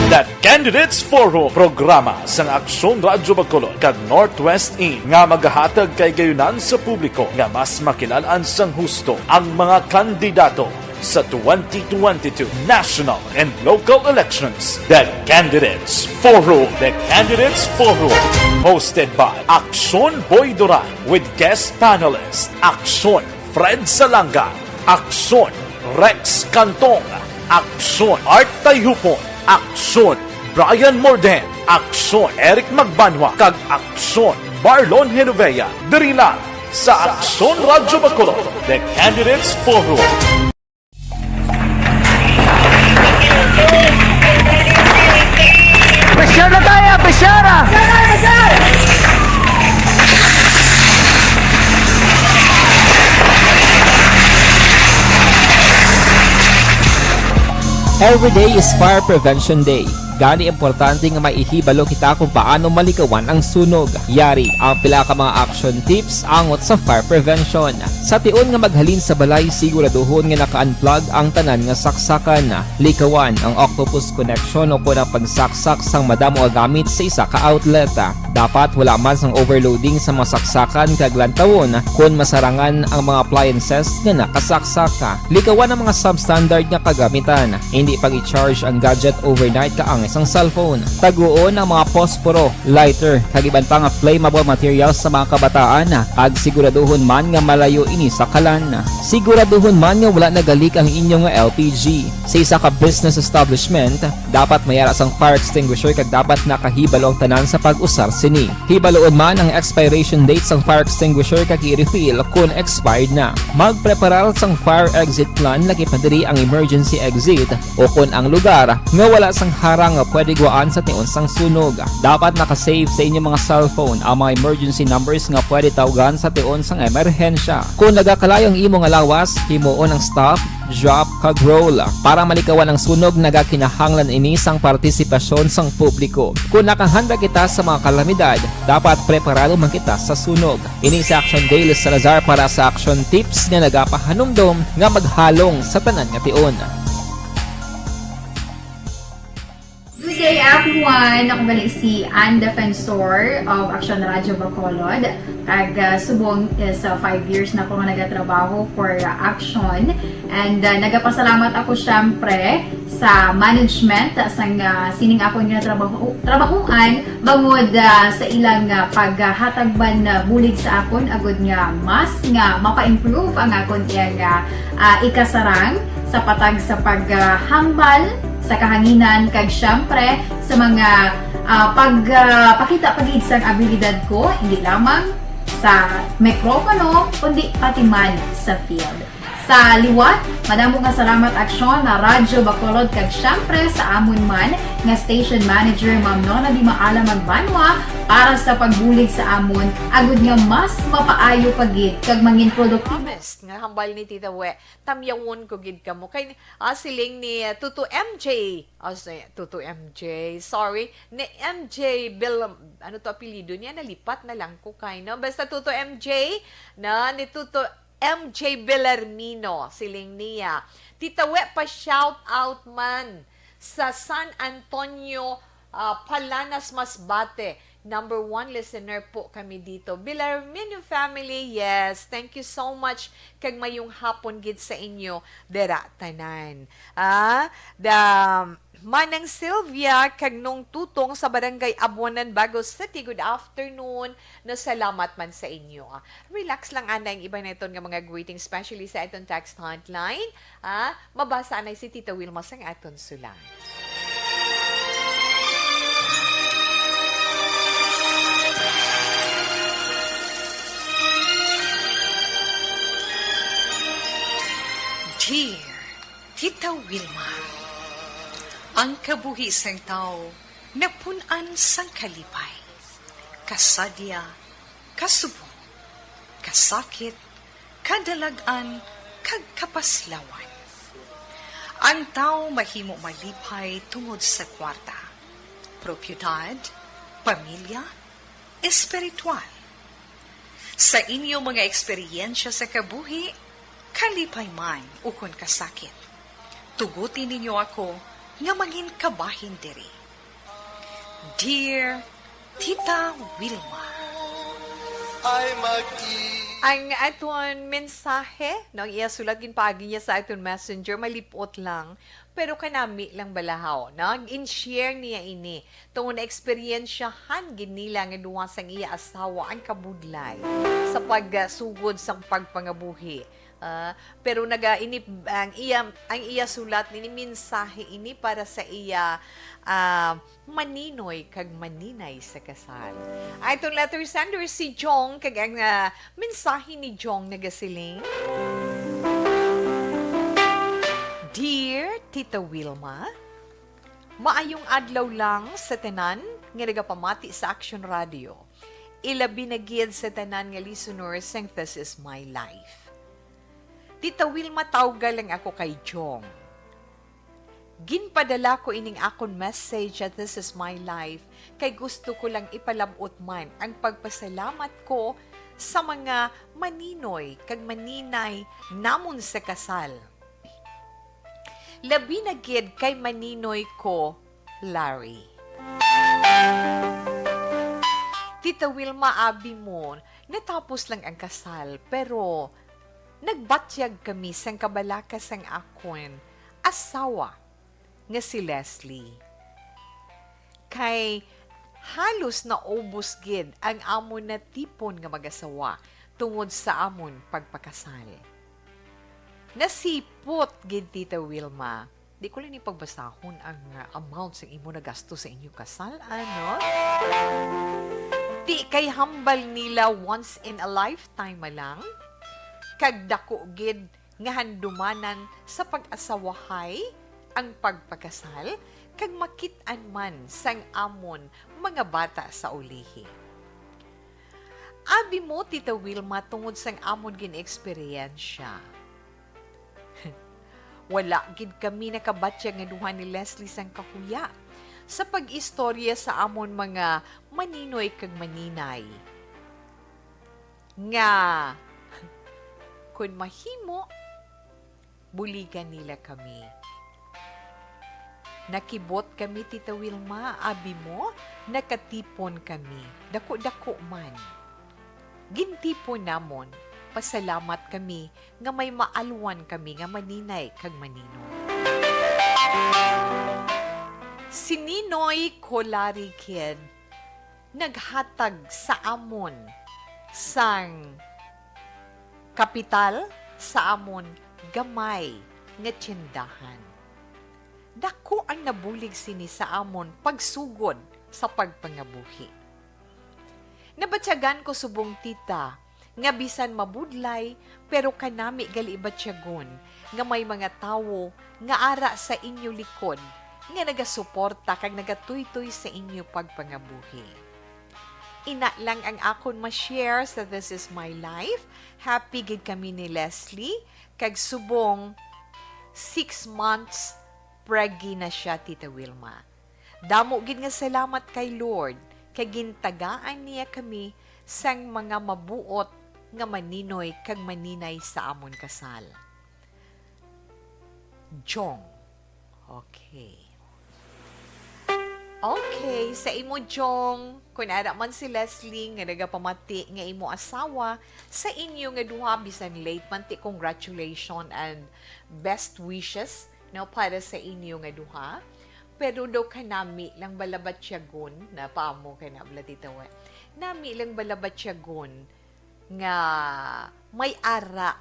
The Candidates Forum, programa sang Aksyon Radyo Bacolod kag Northwest In nga magahatag kay gayunan sa publiko nga mas makilalaan sang husto ang mga kandidato sa 2022 national and local elections. The Candidates Forum. The Candidates Forum. Hosted by Aksyon Boy Duran with guest panelists Aksyon Fred Salanga, Aksyon Rex Cantong, Aksyon Art Tayhupon, Aksyon Brian Morden, Aksyon Eric Magbanwa, kag Aksyon Marlon Genovea. Diri lang sa Aksyon Radyo Bacolod. The Candidates Forum. Besyara tayo! Besyara! Every day is Fire Prevention Day. Gani importante nga maihibalo kita kung paano malikawan ang sunog. Yari ang pila ka mga action tips angot sa fire prevention. Sa tion nga maghalin sa balay, siguraduhon nga naka-unplug ang tanan nga saksakan. Likawan ang octopus connection o kung pagsaksak sang madamo nga gamit sa isa ka outlet. Dapat wala man sang overloading sa mga saksakan kag lantawon kung masarangan ang mga appliances nga nakasaksaka. Likawan ang mga substandard nga kagamitan. Hindi pag i-charge ang gadget overnight kaang isang cellphone. Taguon ang mga posporo, lighter, kag iban pa nga flammable materials sa mga kabataan. Ag siguraduhon man nga malayo ini sa kalan. Siguraduhon man nga wala nagalik ang inyong LPG. Sa isa ka business establishment, dapat mayara sang fire extinguisher kag dapat nakahibalo ang tanan sa pag-usar sini. Hibaloon man ang expiration date sang fire extinguisher kag i-refill kung expired na. Magpreparar sang fire exit plan lagi pa diri ang emergency exit o kung ang lugar nga wala sang harang nga pwede guaan sa tion sang sunog. Dapat nakasave sa inyong mga cellphone ang mga emergency numbers nga pwede tawagan sa tion sang emerhensya. Kung nagakalayo ang imo nga lawas, himuon ang staff drop kag roll. Para malikawan ang sunog, nagakinahanglan ini sang partisipasyon sang publiko. Kung nakahanda kita sa mga kalamidad, dapat preparado man kita sa sunog. Ini sa Action Dale Salazar para sa action tips nga nagapahanumdom nga maghalong sa tanan nga tion. Good day everyone! Ako gali si Ann Defensor of Action Radio Bacolod. Subong sa 5 years na ako nga nagatrabaho for Action. And nagapasalamat ako syempre sa management sang sining ako nga trabahuan bangod sa ilang paghatagban na bulig sa akon agud nga mas nga mapa-improve ang akon nga ikasarang sa patag sa paghambal sa kahanginan kag syempre sa mga pagpakita pagid sang abilidad ko hindi lamang sa mikropono kundi pati man sa field. Sa liwat, madamo nga salamat Aksyon na Radyo Bacolod kag syempre sa amon man nga station manager Ma'am Nona Di Maala Magbanwa para sa pagbulig sa amon agud nga mas mapaayo pagid kag mangin produktibo. Promise nga hambal ni Tita We, tamyawon ko gid kamo kay siling ni Tutu MJ. Tutu MJ, sorry, ni MJ Bill, ano to apelyido niya, nalipat na lang ko kay no. Basta Tutu MJ na ni Tutu MJ Bellarmino, siling niya. Tita We, pa-shout out man sa San Antonio, Palanas, Masbate. Number 1 listener po kami dito. Bellarmino family, yes. Thank you so much. Kag mayong hapon gid sa inyo. Dera, tanan. Manang Sylvia, kag nung tutong sa barangay Abuanan, Bagos City. Good afternoon. Nasalamat man sa inyo. Relax lang ana yung iba na ito nga mga greetings, especially sa itong text hotline. Mabasa na si Tita Wilma sang aton sulang. Dear Tita Wilma, ang kabuhi sang tao napunan sang kalipay, kasadya, kasubo, kasakit, kadalagan, kag kapaslawan. Ang tao mahimo malipay tungod sa kwarta, propiedad, pamilya, espiritual. Sa inyo mga eksperyensya sa kabuhi, kalipay man ukon kasakit. Tugutin ninyo ako nga maging kabahin diri. Dear Tita Wilma, ang aton mensahe, nang iya sulagin paagi niya sa aton messenger, malipot lang, pero kanami lang balahaw. Nag-in-share niya ini. Tungod na eksperyensyahan ginila nga duwa sang iya asawa ang kabudlay sa pagsugod sa pagpangabuhi. Pero nagainip ang iya sulat ni mensahe ini para sa iya maninoy kag maninay sa kasal. Itong letter sender si Jong kag ang mensahe ni Jong nagasiling. Dear Tita Wilma, maayong adlaw lang sa tanan nga nagapamati sa Action Radio. Ilabi na gid sa tanan nga listeners sang This Is My Life. Tita Wilma, tawgal lang ako kay Jong. Ginpadala ko ining akon message at This Is My Life kay gusto ko lang ipalabot man ang pagpasalamat ko sa mga maninoy kag maninay namon sa kasal. Labi na gid kay maninoy ko, Larry. Tita Wilma, abi mo, natapos lang ang kasal pero nagbatyag kami sang kabalakas ang akon asawa nga si Leslie. Kay halos na ubos gid ang amon na tipon nga mag-asawa tungod sa amon pagpakasal. Nasipot gid Tita Wilma. Di ko lang ipagbasahon ang amount sa imo na gasto sa inyong kasal, ano? Di kay hambal nila once in a lifetime malang. Kag dako gid nga handumanan sa pag-asawahay ang pagpakasal kag makit-an man sang amon mga bata sa ulihi. Abi mo Tita Wilma tungod sang amon gin eksperyensya. Wala gid kami nakabatya nga duha ni Leslie sang kahuya sa pag-istorya sa amon mga maninoy kag maninay. Nga kun mahimo buligan nila kami. Nakibot kami, Tita Wilma, abi mo, nakatipon kami, dako-dako man. Gintipon namon, pasalamat kami, nga may maalwan kami, nga maninay kag manino. Si Ninoy Colari Kid, naghatag sa amon, sang kapital sa amon, gamay, nga tsindahan. Dako ang nabulig sini sa amon pagsugod sa pagpangabuhi. Nabatyagan ko subong tita, nga bisan mabudlay, pero kanami gali ibatyagon, nga may mga tawo nga ara sa inyo likod, nga nagasuporta kag nagatuytoy sa inyo pagpangabuhi. Ina lang ang akon ma-share sa This Is My Life. Happy gid kami ni Leslie, kag subong 6 months pregi na siya, Tita Wilma. Damo gid nga salamat kay Lord, kay gintagaan niya kami sang mga mabuot nga maninoy kag maninay sa amon kasal. Jong. Okay. Okay, sa imo Jong, kung ara man si Leslie nga nagapamati nga imo asawa, sa inyo nga duha bisan late man ti congratulations and best wishes no para sa inyo nga duha. Pero daw kanami lang balabat siyagon na paamo kay na blatitawa. Nami lang balabat siyagon nga may ara.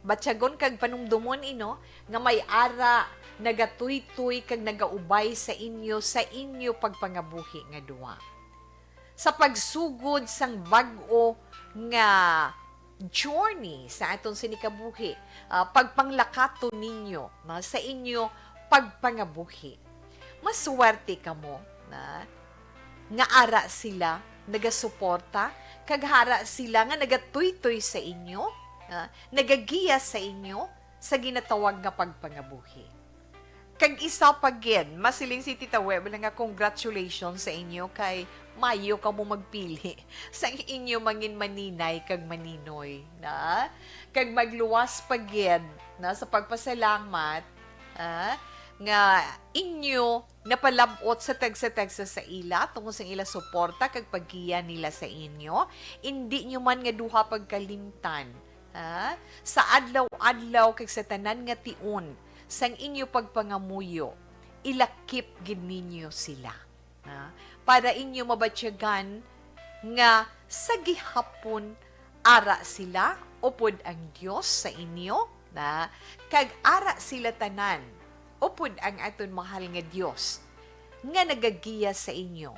Batyagon kag panumdumon ino nga may ara nagatuytoy kag nagaubay sa inyo pagpangabuhi nga duha. Sa pagsugod sang bag-o nga journey sa aton sinikabuhi, pagpanglakato ninyo sa inyo pagpangabuhi. Maswerte ka mo na nga ara sila nagasuporta, kag hara sila nga nagatuytoy sa inyo, nagagiya sa inyo sa ginatawag nga pagpangabuhi. Kag isa pa gid, masiling si Tita Web nga congratulations sa inyo kay mayo ka mo magpili sa inyo mangin maninay kag maninoy na kag magluwas pa gid na sa pagpasalamat nga inyo napalabot sa tagsa sa ila tungkol sa ila suporta kag paggiya nila sa inyo, hindi nyo man nga duha pagkalimtan sa adlaw-adlaw kag sa tanan nga tion sang inyo pagpangamuyo, ilakip gid ninyo sila. Para inyo mabatyagan nga sa gihapon ara sila upod ang Dios sa inyo, kag ara sila tanan upod ang aton mahal nga Dios nga nagagiya sa inyo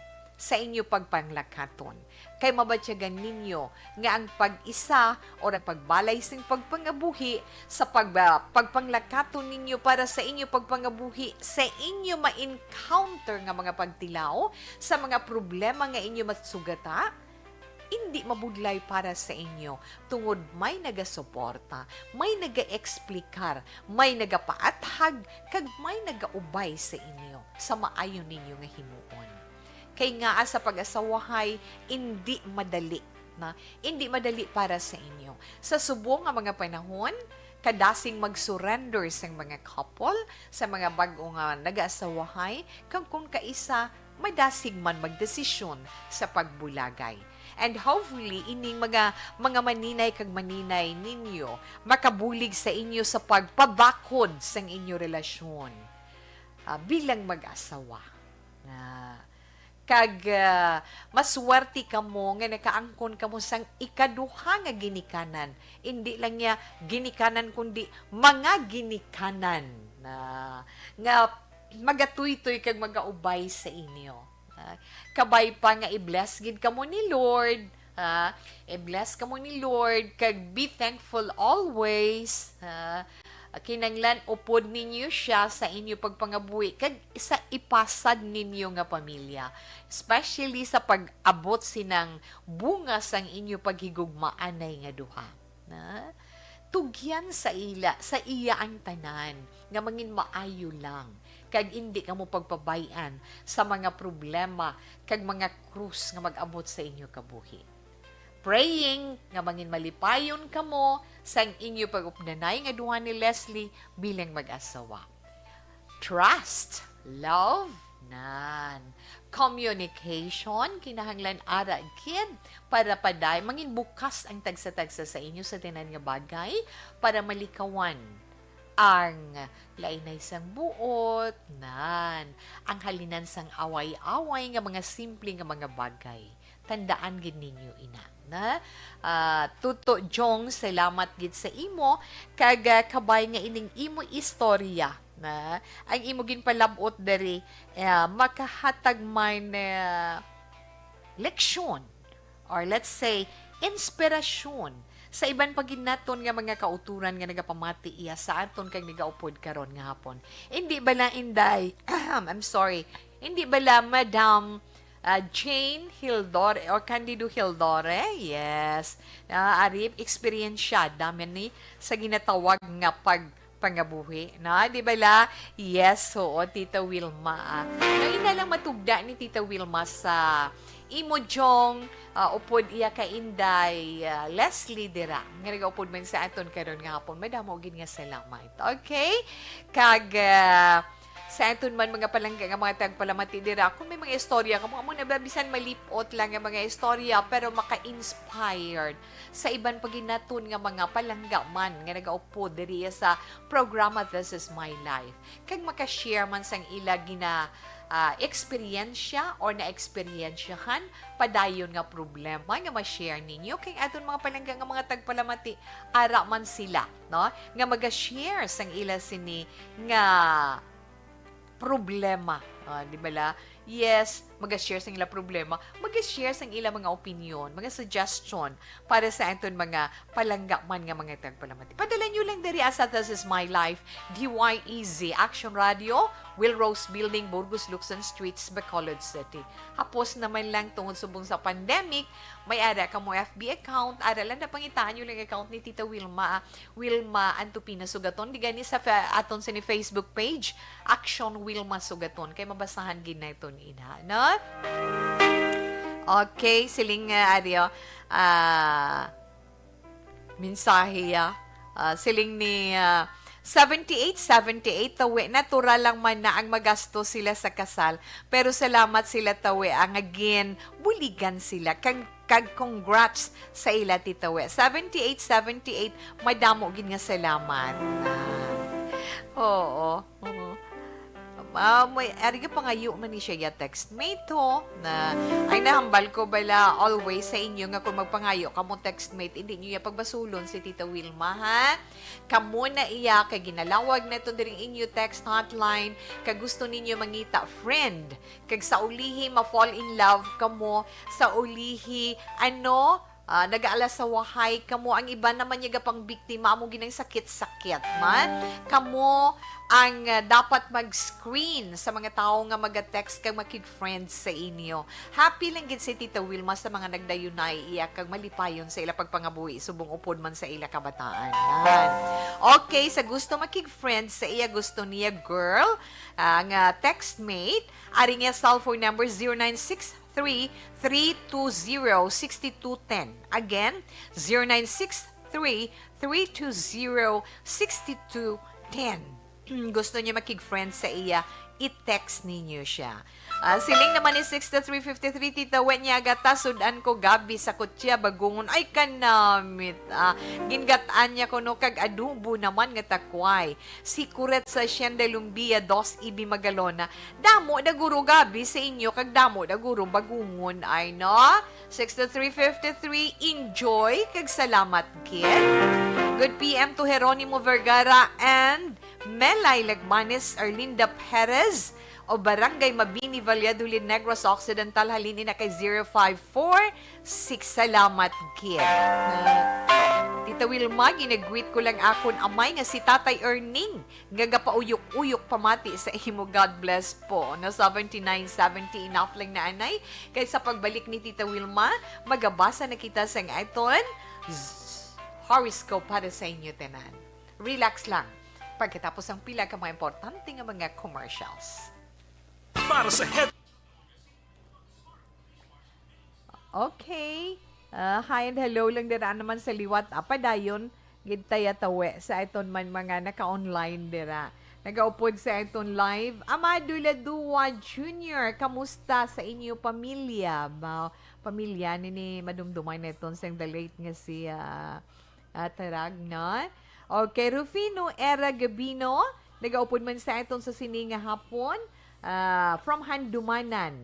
pagpanglakaton. Kay mabatyagan ninyo nga ang pag-isa o ang pagbalay sing pagpangabuhi sa pagpanglakaton ninyo para sa inyo pagpangabuhi sa inyo ma-encounter nga mga pagtilaw sa mga problema nga inyo matsugata, hindi mabudlay para sa inyo tungod may nagasuporta, may nagaeksplikar, may nagapaathag, kag may nagaubay sa inyo sa maayo ninyo nga himuon. Kay nga sa pag-asawahay, hindi madali. Hindi madali para sa inyo. Sa subong nga mga panahon, kadasing mag-surrender sa mga couple, sa mga bagong nag-asawahay, kung kaisa, madasig man magdesisyon sa pagbulagay. And hopefully, ining mga maninay kag maninay ninyo, makabulig sa inyo sa pagpabakod sa inyo relasyon bilang mag-asawa. Kag maswerte ka mo nga nakaangkon ka mo sang ikaduha nga ginikanan. Hindi lang niya ginikanan kundi mga ginikanan nga magatuytoy kag magaubay sa inyo. Kabay pa nga i-bless gid ka mo ni Lord. I-bless ka mo ni Lord kag be thankful always. Kinanglan upod ninyo siya sa inyo pagpangabuhi kag sa ipasad ninyo nga pamilya, especially sa pag-abot sinang bunga sang inyo paghigugmaanay nga duha. tugyan sa iya ang tanan, nga mangin maayo lang, kag hindi ka mo pagpabayan sa mga problema, kag mga krus nga mag-abot sa inyo kabuhi. Praying nga mangin malipayon ka mo sa inyo pag-upnanay nga duha ni Leslie bilang mag-asawa. Trust, love, nan. Communication, kinahanglan ara kid para paday mangin bukas ang tagsa-tagsa sa inyo sa tinan nga bagay para malikawan ang lainay sang buot, nan. Ang halinan sang away-away nga mga simple nga mga bagay. Tandaan gid ninyo ina na Tuto Jong, salamat gid sa imo kag kabay nga ining imo istorya na ang imo ginpalabot diri makahatag man leksyon or let's say inspirasyon sa iban pagid naton nga mga kauturan nga nagapamati iya sa aton kag nagaupod karon nga hapon. Hindi bala inday I'm sorry. Hindi bala Madam Jane Hildore or Candido Hildore, yes. Arip, experience siya. Dami ni sa ginatawag nga pangabuhi. Na, di ba la? Yes, oo, Tita Wilma. Ngayon na lang matugda ni Tita Wilma sa imo jong upod iya ka Inday Leslie dira. Nga nag-upod man sa aton karon nga hapon. Madamo gid nga salamat. Okay? Kag sa aton man mga palangga nga mga tagpalamati dira kung may mga istorya kamo mo nababisan malipot lang nga mga istorya pero maka-inspired sa iban paginaton nga mga palangga man nga nagaupo diri sa programa This Is My Life kag maka-share man sang ila gina eksperyensya or na-eksperyensyahan padayon nga problema nga ma-share ninyo kay aton mga palangga nga mga tagpalamati ara man sila no nga maga-share sang ila sini nga problema. Di ba la? Yes, mag-share sa ila problema, mag-share sa ila mga opinion, mga suggestion para sa aton mga palangga man nga mga tagpalamati. Padala nyo lang diri asa This Is My Life, DYEZ, Action Radio, Wilrose Building, Burgos, Lukson Streets, Bacolod City. Hapos naman lang tungod subong sa pandemic, may ara ka mo FB account, ara lang na pangitaan nyo lang account ni Tita Wilma, Wilma Antupina Sugaton, di gani sa aton sa ni Facebook page, Action Wilma Sugaton, kay mabasahan gina ito ina, no? Okay, siling Ario, mensahe siling ni 78 tawi, natural lang man na ang magasto sila sa kasal, pero salamat sila tawi, ang again, buligan sila, kag congrats sa ila titawi. 78, madamo gin nga salamat. Oo. May ariga pangayo man ni siya ya textmate ho na ay nahambal ko bala always sa inyo nga kung magpangayo kamo textmate hindi niyo ya pagbasulon si Tita Wilma ha kamo na iya kay ginalawag na ito diring inyo text hotline kag gusto ninyo mangita friend kag sa ulihi ma-fall in love kamo sa ulihi nag-aala sa wahay kamo ang iba naman niya pang biktima mo ginang sakit-sakit man kamo ang dapat mag-screen sa mga tao nga mag-text kag makig-friends sa inyo. Happy lang gid si Tita Wilma sa mga nagdayunay iya kag malipayon sa ila pagpangabuhi subong upod man sa ila kabataan. Okay, sa gusto makig-friends sa iya gusto niya girl ang textmate ari nga cellphone number 0963-320-6210. Again, 0963-320-6210. Gusto niya makig-friends sa iya, i-text ninyo siya. Siling naman ni 6353, Tita Wenya gata, sudan ko gabi sa kutya, bagungon, ay kanamit. Gingataan niya ko no, kag adubo naman nga takway. Si Kuret sa Sienda Lumbia, dos ibi magalona. Damo da guro gabi sa inyo, kag damo da guro bagungon, ay no? 6353, enjoy, kag salamat kid. Good PM to Jeronimo Vergara and Melay Lagmanes, Erlinda Perez, o Barangay Mabini, Valladolid, Negros Occidental, halinin na kay 0546. Salamat, kid. Tita Wilma, ginagreet ko lang akon amay nga si Tatay Erning, nga pauyok-uyok pamati sa imo, God bless po. No, 7970, enough lang na anay. Kaya sa pagbalik ni Tita Wilma, magabasa na kita sa iton. horoscope para sa inyo tanan. Relax lang. Pagkatapos ang pila ka mga importante nga mga commercials. Para sa head Okay. Hi and hello lang dira naman sa liwat. Apa dayon? Gintaya tawe sa iton man mga naka-online dira. Nagaupod sa iton live. Amado Ladua Jr., kamusta sa inyo pamilya? Pamilya ni madumdumay na iton sa the late nga si Tarag na. Okay, Rufino Era Gabino. Nagaupod man sa iton sa sininga hapon. From Handumanan.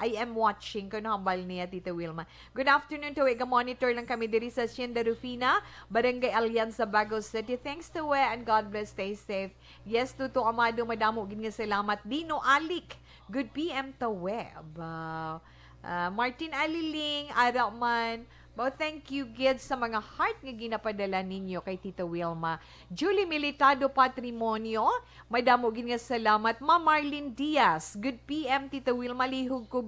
I am watching ko hambal niya, Tita Wilma. Good afternoon to monitor lang kami diri sa Hacienda Rufina, Barangay Alianza, Bago City. Thanks to and God bless, stay safe. Yes, Tuto Amado, madamo gini salamat. Dino Alik, good PM to Martin Aliling, Araw man. Thank you, Gid, sa mga heart nga ginapadala ninyo kay Tita Wilma. Julie Militado Patrimonio, may damo gin nga salamat. Ma Marlene Diaz, good PM, Tita Wilma, lihog ko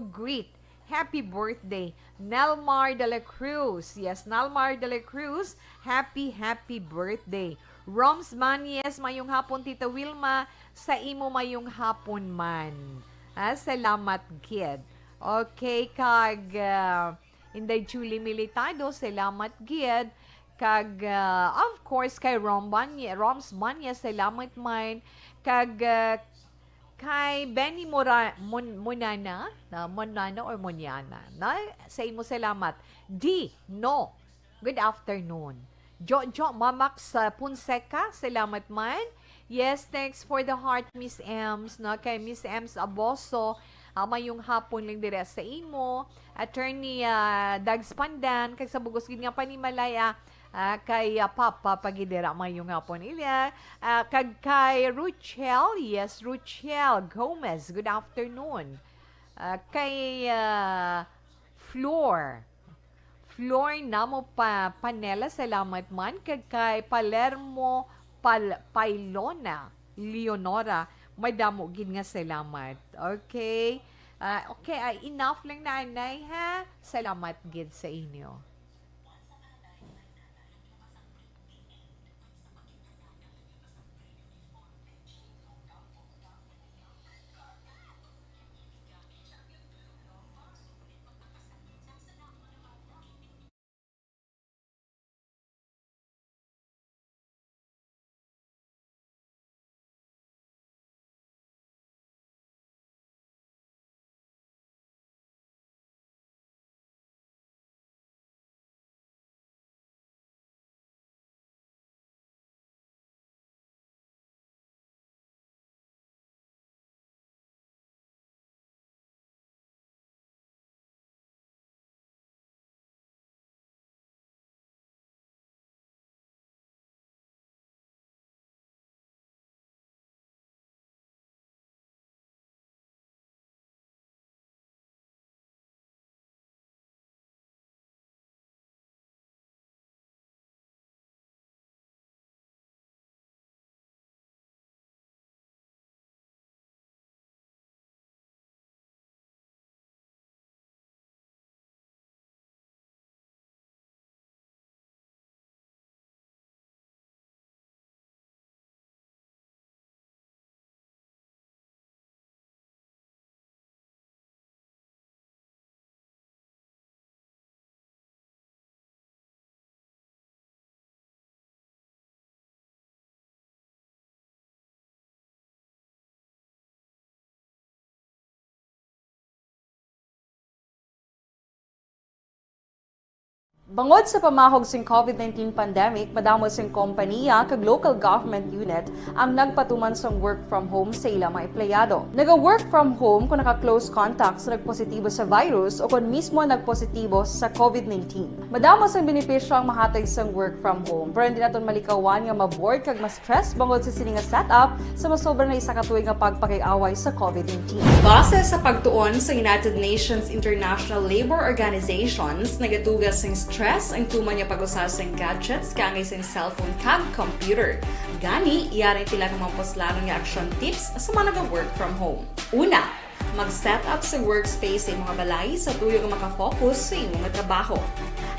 greet. Happy birthday. Nelmar de la Cruz, yes, Nelmar de la Cruz, happy birthday. Roms Manyes, mayong hapon, Tita Wilma, sa imo mayong hapon man. Salamat, Gid. Okay, kag... Inday Julie Militado, salamat gid. Kag, of course, kay Roms Manya, salamat man. Kag, kay Benny Monana, or Moniana, na, sa imo salamat. No, good afternoon. Jo Mamax Punseca, salamat man. Yes, thanks for the heart, Miss Ems, no? Kay Miss Ems Aboso, mayong hapon lang dire sa imo. Attorney Dags Pandan, kay sa bugos gid nga panimalaya, kay Papa Pagidera mayong hapon ila. Kag kay Ruchel, yes, Ruchel Gomez, good afternoon. Kay Flor namo Panela, salamat man. Kag kay Palermo Pailona Leonora, may damo gid nga salamat. Okay? Enough lang na anay ha. Salamat gid sa inyo. Bangod sa pamahog sing COVID-19 pandemic, madamo sing kompanya kag local government unit ang nagpatuman sang work from home sa ilang mga empleyado. Naga-work from home kung naka-close contact sa nagpositibo sa virus o kung mismo nagpositibo sa COVID-19. Madamo sang benepisyo ang mahatag sang work from home, pero hindi naton malikawan nga maboard kag ma-stress bangod sa sini nga setup sa masobra na isa ka tuig nga pagpakiaway sa COVID-19. Base sa pagtuon sa United Nations International Labour Organizations, nagatugas sang stress ang tuman niya pag-usas ng gadgets kangay sa cellphone kag computer. Gani, iyaring tila ng mga poslarong nga action tips sa mga nag-work from home. Una, mag-set up sa workspace sa mga balay sa tuyo nga makafocus sa iyong trabaho.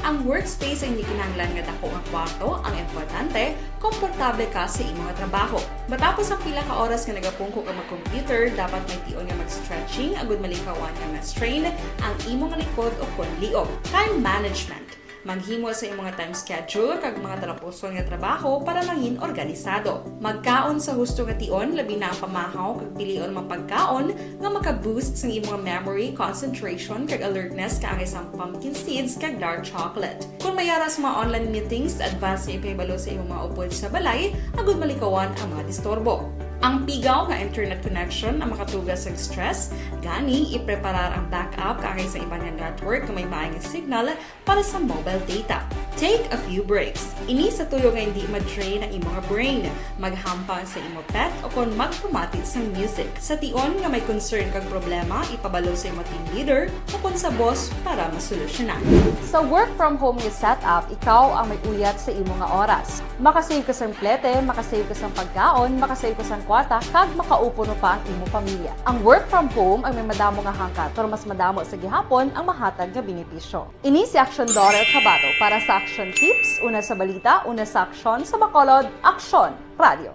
Ang workspace ay hindi kinahanglan nga dako ang kwarto, ang importante, komportable ka sa imong nga trabaho. Matapos ang pila ka oras nga nagapungko ka mag-computer, dapat may tion nga mag-stretching agud malikawan nga ma-strain ang imong nga likod o kon liog. Time management. Maghimo sa imong nga time schedule kag mga tarapuson nga trabaho para mangin organisado. Magkaon sa husto nga tion, labi na ang pamahaw kag pilion mang pagkaon nga maka-boost sa imong memory, concentration kag alertness kaangay sa pumpkin seeds kag dark chocolate. Kung mayaras mga online meetings, advance na ipahibalo sa imong mga upod sa balay, agud malikawan ang mga disturbo. Ang pigaw nga internet connection ang makatugas sa stress, gani ipreparar ang backup kaangay sa ibang nga network nga may maayong signal para sa mobile data. Take a few breaks. Ini sa tuyo nga hindi ma-drain ang imong brain, maghampang sa imong pet o kon magpumatid sa music. Sa tion nga may concern kag problema, ipabalo sa imong team leader o kon sa boss para masolusyonan. Sa work from home nga setup, ikaw ang may uyat sa imong nga oras. Makasave ka sa plete, makasave ka sa pagkaon, makasave ka sa kwarta, kag makaupo no pa ang imong pamilya. Ang work from home ay may madamo nga hangkat, pero mas madamo sa gihapon ang mahatag nga benepisyo. Ini si Action Dorel Cabato para sa Action Tips, una sa balita, una sa aksyon sa Bacolod, Action Radio.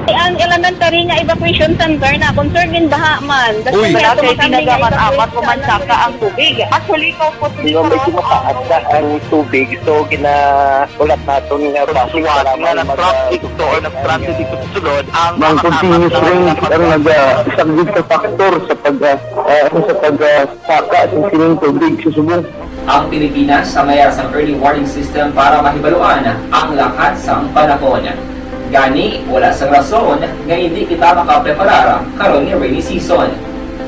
Ang elementary nga evacuation center na concern din baha man. Uy, Kasi ginagamat-amat kumansaka ang tubig. Actually, ikaw po Hindi mo medyo mataas na ang tubig. So, ulat natin nga basic para nga ng traffic to or nag-traffic dito sa sulod ang Mang continuous rain ang isang good factor sa pagsaka at sining tubig sa subong. Ang Pilipinas sa mayas ng early warning system para mahibaluan ang lakas ng panahon. Gani, wala sa rason nga hindi kita makapreparar karon nga rainy season.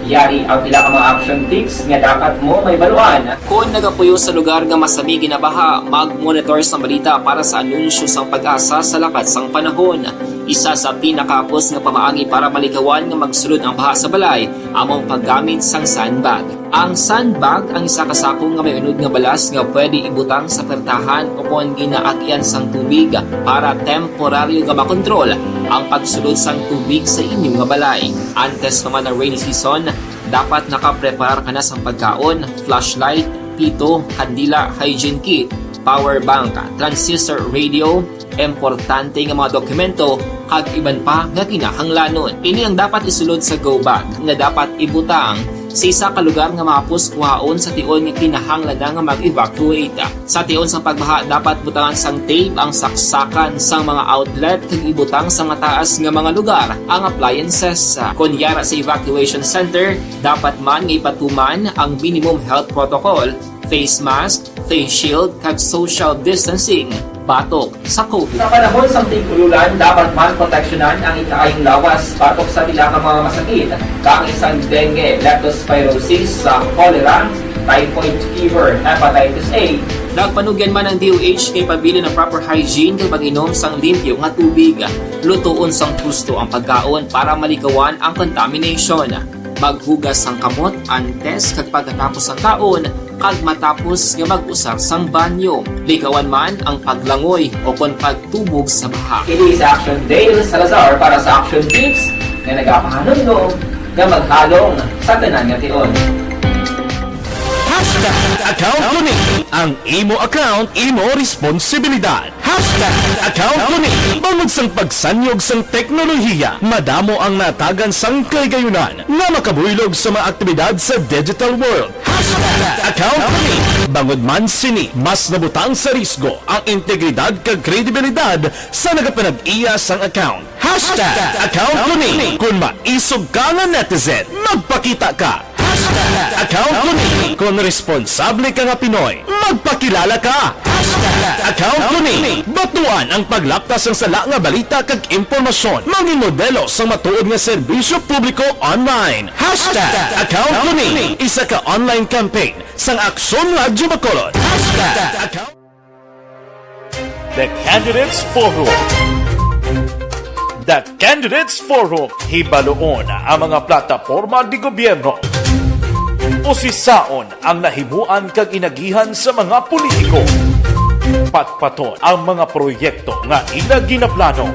Yari ang pila ka mga action tips nga dapat mo mahibaluan. Kung nagapuyo sa lugar nga masabi ginabaha, mag-monitor sa balita para sa anunsyo sang pag-asa sa lakas sang panahon. Isa sa pinakapos nga pamaagi para malikawan nga magsulod ang baha sa balay, among paggamit sang sandbag. Ang sandbag ang isa kasakong nga may unod nga balas nga pwede ibutang sa pertahan o kung ginaagyan sang tubig para temporaryo nga makontrol ang pagsulod sang tubig sa inyong nga balay. Antes naman ng rainy season, dapat nakapreparar ka na sang pagkaon, flashlight, pito, kandila, hygiene kit, power bank, transistor radio, importante nga mga dokumento kag iban pa nga kinahanglanon. Ini ang dapat isulod sa go bag nga dapat ibutang sa isa ka lugar nga mapus kuhaon sa tion nga kinahanglan nga mag-evacuate. Sa tion sa pagbaha dapat butangan sang tape ang saksakan sang mga outlet kag ibutang sa mataas nga mga lugar ang appliances. Kunyara sa evacuation center, dapat man nga ipatuman ang minimum health protocol, face mask, face shield kag social distancing batok sa COVID. Sa panahon sa tig-ululan, dapat man proteksyonan ang ikaayong lawas batok sa pila ka mga masakit, kang isang dengue, leptospirosis, cholera, typhoid fever, hepatitis A. Nagpanugyan man ang DOH kay pabili ng proper hygiene kay pag-inom sang limpyo nga tubig. Lutuon sang gusto ang pagkaon para malikawan ang contamination. Maghugas sang kamot antes kag pagkatapos ang kaon kag matapos nga mag-usar sang banyo. Likawan man ang paglangoy o kon pagtubog sa baha. Kini sa Action Dale Salazar para sa Action Tips nga nagapahanundong nga maghalong sa tanan nga tion. Account ko ni ang imo account, imo responsibilidad. Account ko ni bangod sang pagsanyog sang teknolohiya, madamo ang natagan sang kaygayunan nga makabuylog sa mga aktibidad sa digital world. Account ko ni bangod man sini mas nabutang sa risgo ang integridad kag kredibilidad sa nagapanag-iya sang account. Account ko ni kung maisog ka nga netizen, magpakita ka. Account ko ni kung responsable ka nga Pinoy, magpakilala ka. Account ko ni batuan ang paglaptas ng sala nga balita kag impormasyon, mangin modelo sa matuod nga serbisyo publiko online. Account ko ni isa ka online campaign sang Aksyon Radyo Bacolod. The Candidates Forum. The Candidates Forum, hibaloon ang mga plataporma di gobyerno. Usisaon ang nahimuan kag inagihan sa mga politiko. Patpaton ang mga proyekto nga ila ginaplano.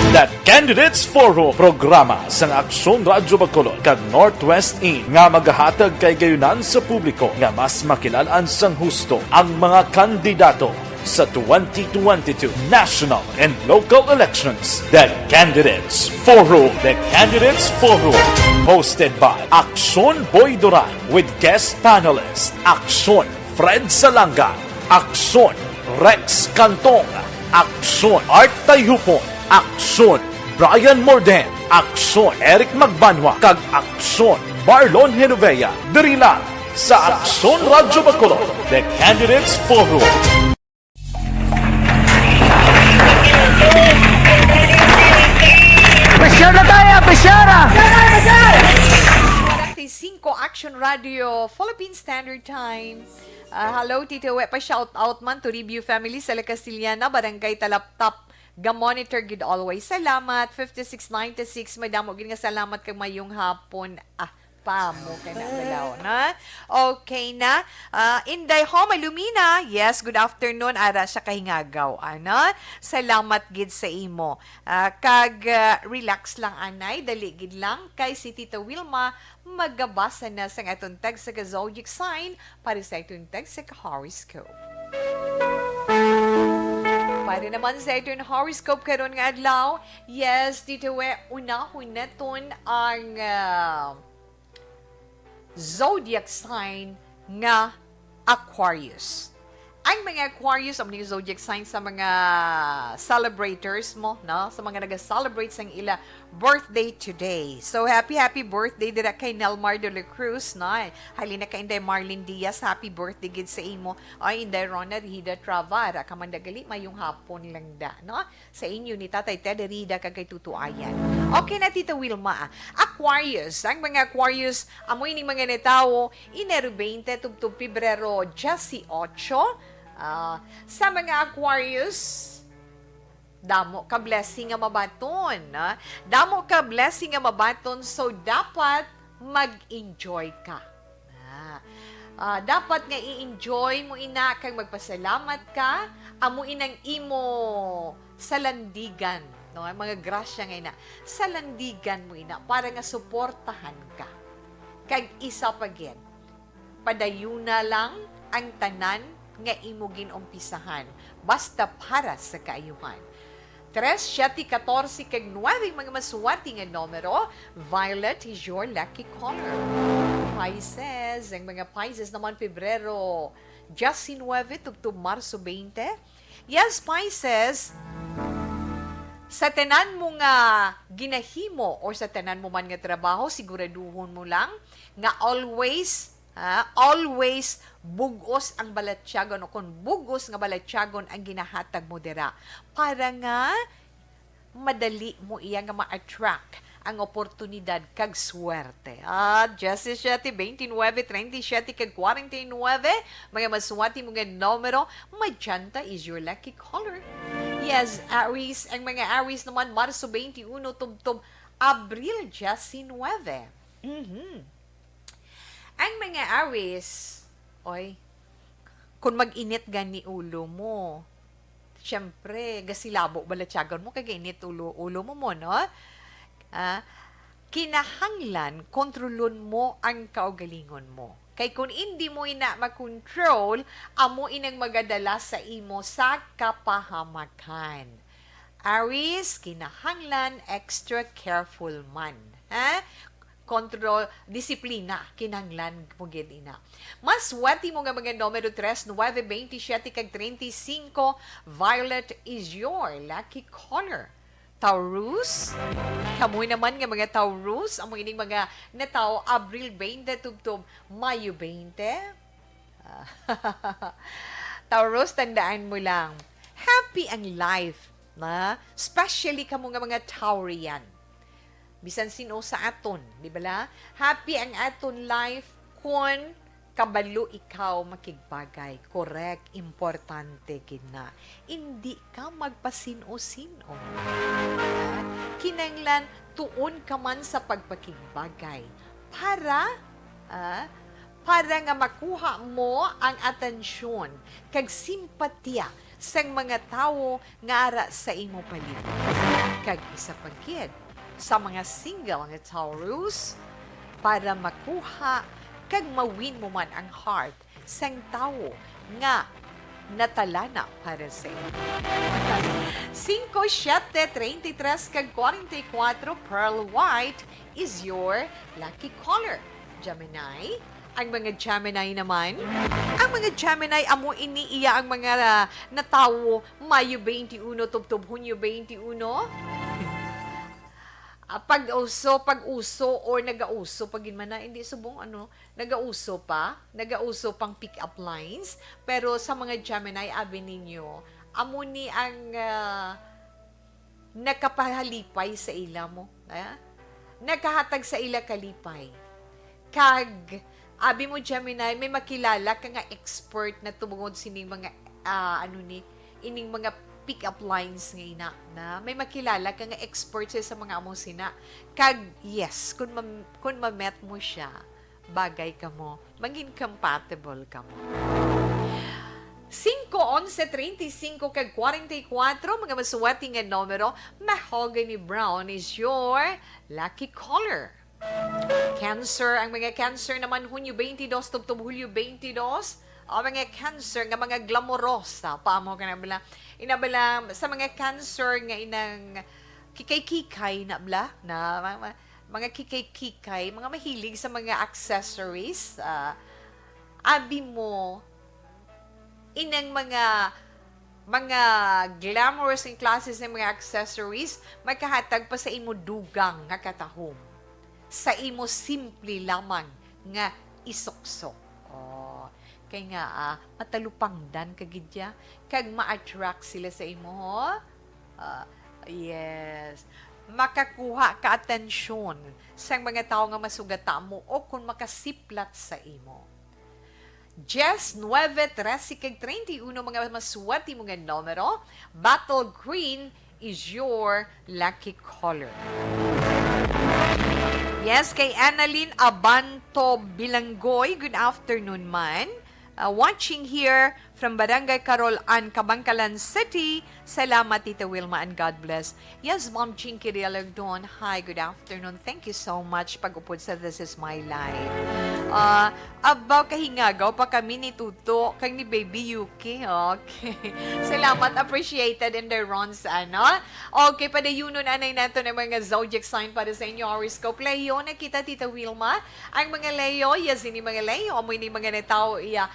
That Candidates Forum programa sang Aksyon Radyo Bacolod kag Northwest In nga magahatag kay gayunan sa publiko nga mas makilalan sang husto ang mga kandidato sa 2022 national and local elections. The Candidates Forum. The Candidates Forum. Hosted by Aksyon Boy Duran with guest panelists Aksyon Fred Salanga, Aksyon Rex Cantong, Aksyon Art Tayhupon, Aksyon Brian Morden, Aksyon Eric Magbanwa, kag Aksyon Marlon Genovea. Diri lang sa Aksyon Radyo Bacolod. The Candidates Forum. Presyara tayo! Presyara! 5 Action Radio, Philippine Standard Time. Hello, Tito We. Pa-shout out man to Review Family sa La Castillana, Barangay Talaptap. Ga-monitor gid always. Salamat. 5696. Madamo gid nga salamat kay mayong hapon. Pamo kay na dalaw na. Okay na. Inday Home Lumina. Yes, good afternoon. Ara sa kahingagaw. Ana. Salamat gid sa imo. Relax lang anay. Dali gid lang kay si Tita Wilma magabasa na sa atong tag sa zodiac sign para sa atong tag sa horoscope. Para naman sa itong horoscope karon nga adlaw, yes, dito unahon naton ang zodiac sign nga Aquarius. Ang mga Aquarius, ang mga zodiac sign sa mga celebrators mo, no? Sa mga nag-celebrate sa ila birthday today. So, happy birthday dira kay Nelmar de la Cruz, no? Halina kay Inday Marlene Diaz, happy birthday gid sa imo. Ay, Inday Rona Rida Travara, kamandagali mayong hapon lang da, no? Sa inyo ni Tatay Ted Rida kagay tutuayan. Okay na, Tita Wilma. Aquarius, ang mga Aquarius, amoy ni mga netawo, Enero 20, tubtub Pebrero 18, sa mga Aquarius, damo ka blessing nga mabaton. Damo ka blessing nga mabaton, so dapat mag-enjoy ka. Dapat nga i-enjoy mo ina kang magpasalamat ka, amo inang imo sa landigan. No, mga grasya nga ina. Sa landigan mo ina, para nga suportahan ka. Kag isa pa gid, padayuna lang ang tanan nga imo ginompisahan basta para sa kaayuhan. 3, 7, 14, kag 9 mga maswerte nga numero. Violet is your lucky color. Pisces, ang mga Pisces naman Pebrero 19, tubtub Marso 20. Yes, Pisces, sa tanan mo nga ginahimo or sa tanan mo man nga trabaho, siguraduhon mo lang nga always bugos ang balatsyagon o kung bugos nga balatsyagon ang ginahatag mo dira para nga madali mo iya nga ma-attract ang oportunidad kag swerte. 17, 29, 37, kag 49, mga maswati mga numero, magenta is your lucky color. Yes, Aries, ang mga Aries naman, Marso 21, tubtub Abril 19. Ang mga Aries, kung mag-init gani ulo mo, syempre, gasilabo balatyagan mo, kag-init ulo mo, no? Kinahanglan, kontrolon mo ang kaugalingon mo. Kay kung hindi mo ina makontrol, amo inang magadala sa imo sa kapahamakan. Aries, kinahanglan, extra careful man. Control, disiplina, kinanglan mo gid ina. Mas wati mo nga mga numero 3, 9, 27, kag 35, violet is your lucky color. Taurus, kamoy naman nga mga Taurus, amo ining mga nataw Abril 20, tubtub Mayo 20. Taurus, tandaan mo lang, happy ang life, na? Especially kamo nga mga Taurian. Bisan sino sa aton, di ba la? Happy ang aton life kung kabalo ikaw makigbagay. Correct, importante gina. Hindi ka magpasino-sino. Kinanglan, tuon ka man sa pagpakigbagay. Para nga makuha mo ang atensyon kag simpatya sa mga tao nga ara sa imo palibot. Kag isa pa gid sa mga single nga Taurus para makuha kag mawin mo man ang heart sang tawo nga natalana para sa iyo. 5, 7, 33 kag 44 pearl white is your lucky color. Gemini, ang mga Gemini naman, ang mga Gemini amo iniiya ang mga natawo Mayo 21 tubtob Hunyo 21. Pag-uso or nagauso pagin man na hindi subong nagauso pang pick up lines, pero sa mga Gemini abi ninyo amo ni ang nakapahalipay sa ila mo, nakahatag sa ila kalipay. Kag abi mo Gemini may makilala ka nga expert na tubungod sining mga ining mga pick up lines nga na may makilala ka nga expert sa mga amo sina. Kag yes, kung ma-met mo siya, bagay ka mo, maging compatible ka mo. 5, 11, 35 kag 44 mga masuwati nga numero, mahogany brown is your lucky color. Cancer, ang mga Cancer naman Hunyo 22 tubtob Hulyo 22. O mga Cancer nga mga glamorosa, paamo ka na bala. Inabala sa mga Cancer nga inang kikay-kikay na bala, na mga kikay-kikay, mga mahilig sa mga accessories. Abi mo, inang mga glamorous in classes ng mga accessories, magkahatag pa sa imo dugang nga katahom. Sa imo simple lamang nga isuksok. Kaya nga, matalupangdan kagidya, kag ma-attract sila sa imo, yes. Makakuha ka atensyon sa mga tao nga masugata mo o kung makasiplat sa imo. 10, 9, 13, kag 31 mga masuwati mo nga numero, battle green is your lucky color. Yes, kay Annalyn Abanto Bilanggoy, good afternoon man. Watching here from Barangay Carolan, Kabangkalan City. Salamat, Tita Wilma, and God bless. Yes, Ma'am Chinky Realagdon. Hi, good afternoon. Thank you so much pag-upod sa This Is My Life. Abaw kahingagaw pa kami ni Tuto, kang ni Baby Yuki. Okay. Salamat, appreciated in the runs, Okay, padayunon anay nato ng mga zodiac sign para sa inyo horoscope. Leo, nakita Tita Wilma. Ang mga Leo, yes, ini mga Leo, amoy ni mga netao iya,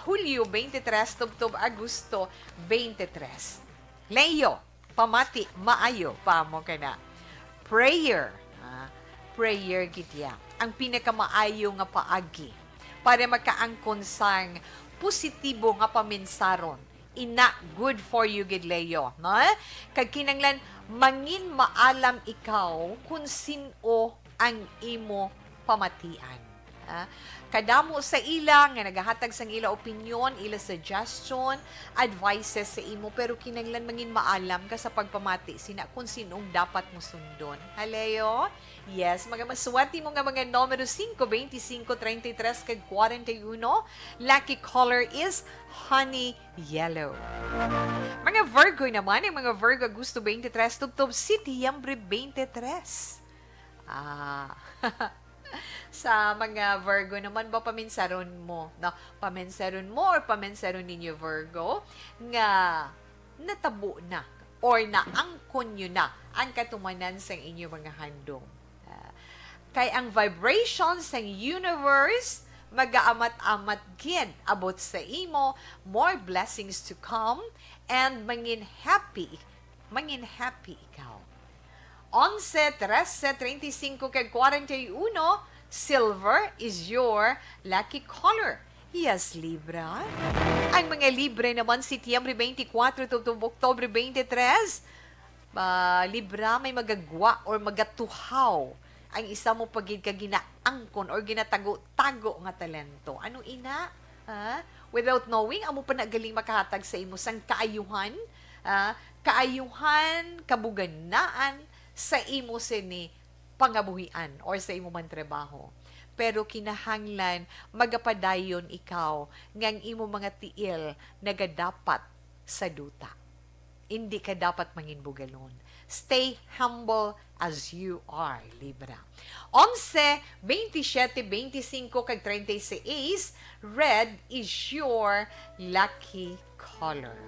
Hulyo 23, tubtob Agosto 23. Leo, pamati, maayo, pamo ka na. Prayer, prayer gitya, ang pinakamaayo nga paagi para makaangkon sang positibo nga paminsaron. Ina, good for you, gid Leo. No? Kag kinanglan, mangin maalam ikaw kung sino ang imo pamatian. Kadamo sa ila nga nagahatag sang ila opinion, ila suggestion, advices sa imo, pero kinanglan mangin maalam ka sa pagpamati sina kung sinong dapat mo sundon. Haleo? Yes, mga masuwati mo nga mga numero 5, 25, 33, kag 41. Lucky color is honey yellow. Mga Virgo naman, yung mga Virgo Agosto 23, tubtob Setyembre 23. Sa mga Virgo naman ba paminsaron mo? No, paminsaron mo or paminsaron ninyo Virgo nga natabo na or naangkon nyo na ang katumanan sa inyo mga handong. Kay ang vibrations ng universe mag-aamat-amat gid abot sa imo, more blessings to come, and mangin happy ikaw. 11, 13, 35, kag 41, silver is your lucky color. Yes, Libra. Ang mga Libre naman, Setyembre 24 to Oktobre 23, Libra, may magagwa or magatuhaw ang isa mo pagid ka ginaangkon or ginatago-tago nga talento. Ano ina? Without knowing, amo pa nagaling makahatag sa imo sang kaayuhan, kabuganaan, sa imo sini pangabuhian or sa imo man trabaho. Pero kinahanglan magapadayon ikaw ngang imo mga tiil nagadapat sa duta. Hindi ka dapat mangin bugalon. Stay humble as you are, Libra. 11, 27, 25, kag 36, red is your lucky color.